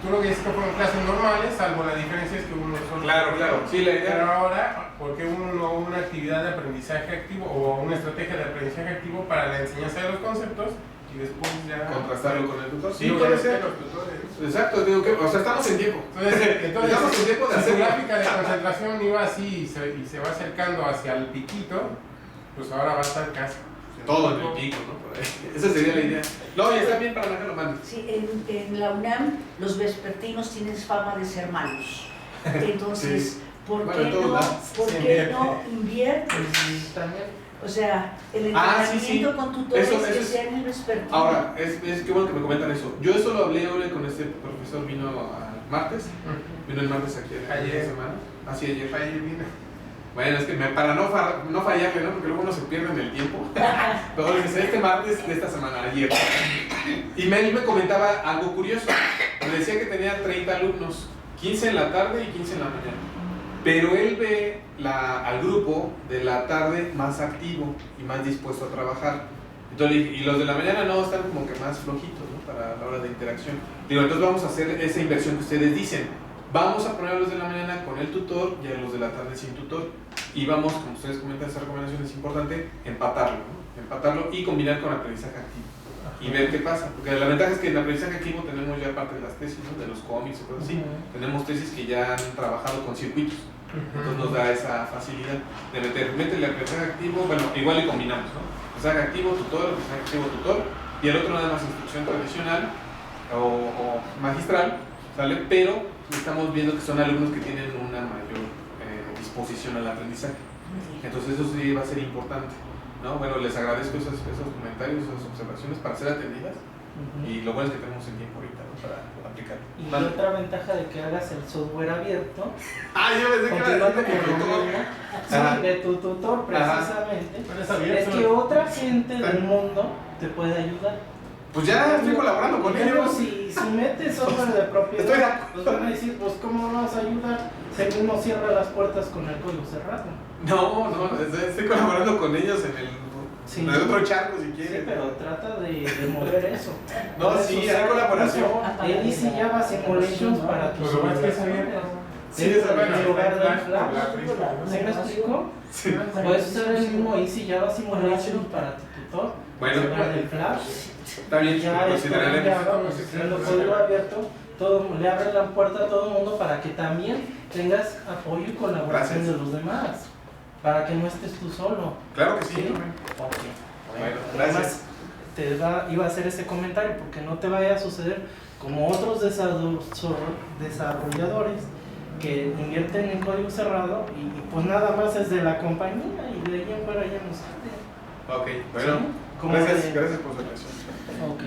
tú lo que dices que fueron clases normales, salvo la diferencia es que uno solo. Claro, sí, la idea. Pero ahora, ¿por qué una actividad de aprendizaje activo o una estrategia de aprendizaje activo para la enseñanza de los conceptos y después ya contrastarlo con el tutor? Sí, puede ser los tutores. Exacto, digo que, o sea, estamos en tiempo. Entonces estamos en tiempo de si hacer su gráfica de concentración iba así y se va acercando hacia el piquito, pues ahora va a estar casi todo en el pico, ¿no? Por ahí. Esa sería la idea. No, y está bien para manejarlo, man. Sí, en la UNAM los vespertinos tienen fama de ser malos. Entonces, Sí. ¿por Bueno, qué todos no, lados. ¿por Se qué no inviertes? También. O sea, el Ah, entrenamiento sí. con tutores Eso que es. sean el vespertino. Ahora, es que bueno que me comentan eso. Yo eso lo hablé hoy con este profesor, vino el martes aquí Ayer. esta semana. Así ayer. Ayer vino. Bueno, es que para no fallarle, ¿no? Porque luego uno se pierde en el tiempo. Pero dice, este martes de esta semana, ayer. Y él me comentaba algo curioso. Me decía que tenía 30 alumnos, 15 en la tarde y 15 en la mañana. Pero él ve al grupo de la tarde más activo y más dispuesto a trabajar. Entonces, y los de la mañana no, están como que más flojitos, ¿no? para la hora de interacción. Digo, entonces vamos a hacer esa inversión que ustedes dicen. Vamos a poner a los de la mañana con el tutor y a los de la tarde sin tutor. Y vamos, como ustedes comentan, esa recomendación es importante, empatarlo, ¿no? Empatarlo y combinar con aprendizaje activo. Y ver qué pasa. Porque la ventaja es que en aprendizaje activo tenemos ya parte de las tesis, ¿no? De los cómics o cosas así. Tenemos tesis que ya han trabajado con circuitos. Entonces nos da esa facilidad de métele aprendizaje activo, bueno, igual le combinamos, ¿no? Aprendizaje activo, tutor, aprendizaje activo, tutor, y el otro nada más instrucción tradicional o magistral, ¿sale? Pero estamos viendo que son alumnos que tienen una mayor disposición al aprendizaje. Entonces eso sí va a ser importante, ¿no? Bueno, les agradezco esos comentarios, esas observaciones para ser atendidas. Y lo bueno es que tenemos el tiempo ahorita, ¿no? Para aplicarlo. Y la otra ventaja de que hagas el software abierto, Ah, yo pensé que iba a decir que mi tutor. sí, de tu tutor precisamente, Pero es abierto. es que otra gente del mundo te puede ayudar. Pues ya estoy colaborando con Pero ellos. si metes software de Estoy de propiedad, acuerdo. pues van a decir, pues ¿cómo nos vas a ayudar? Si uno cierra las puertas con el código cerrado. No, estoy colaborando con ellos Sí. en el otro charco si Sí, quieren. pero trata de mover eso. No, Puedes sí, usar hay colaboración. incluso el Easy Java Simulations para tus Pues lo más que es abierto. Sí, dentro es bueno, del lugar del Flash, Flash. la prisa. ¿Sí me explico? Sí. Puedes usar el mismo Easy Java Simulations para tu tutor. Bueno, en lugar del Flash. está bien, Ya lo es consideraremos. siendo código abierto, le abre la puerta a todo el mundo para que también tengas apoyo y colaboración Gracias. de los demás. Para que no estés tú solo. Claro que sí. ¿Sí? hombre. Ok. Bueno, Además, gracias. iba a hacer ese comentario porque no te vaya a suceder como otros desarrolladores que invierten en código cerrado y pues nada más es de la compañía y de ahí en fuera ya no sale. Ok, bueno. ¿Sí? Como Gracias de- por su atención. Ok.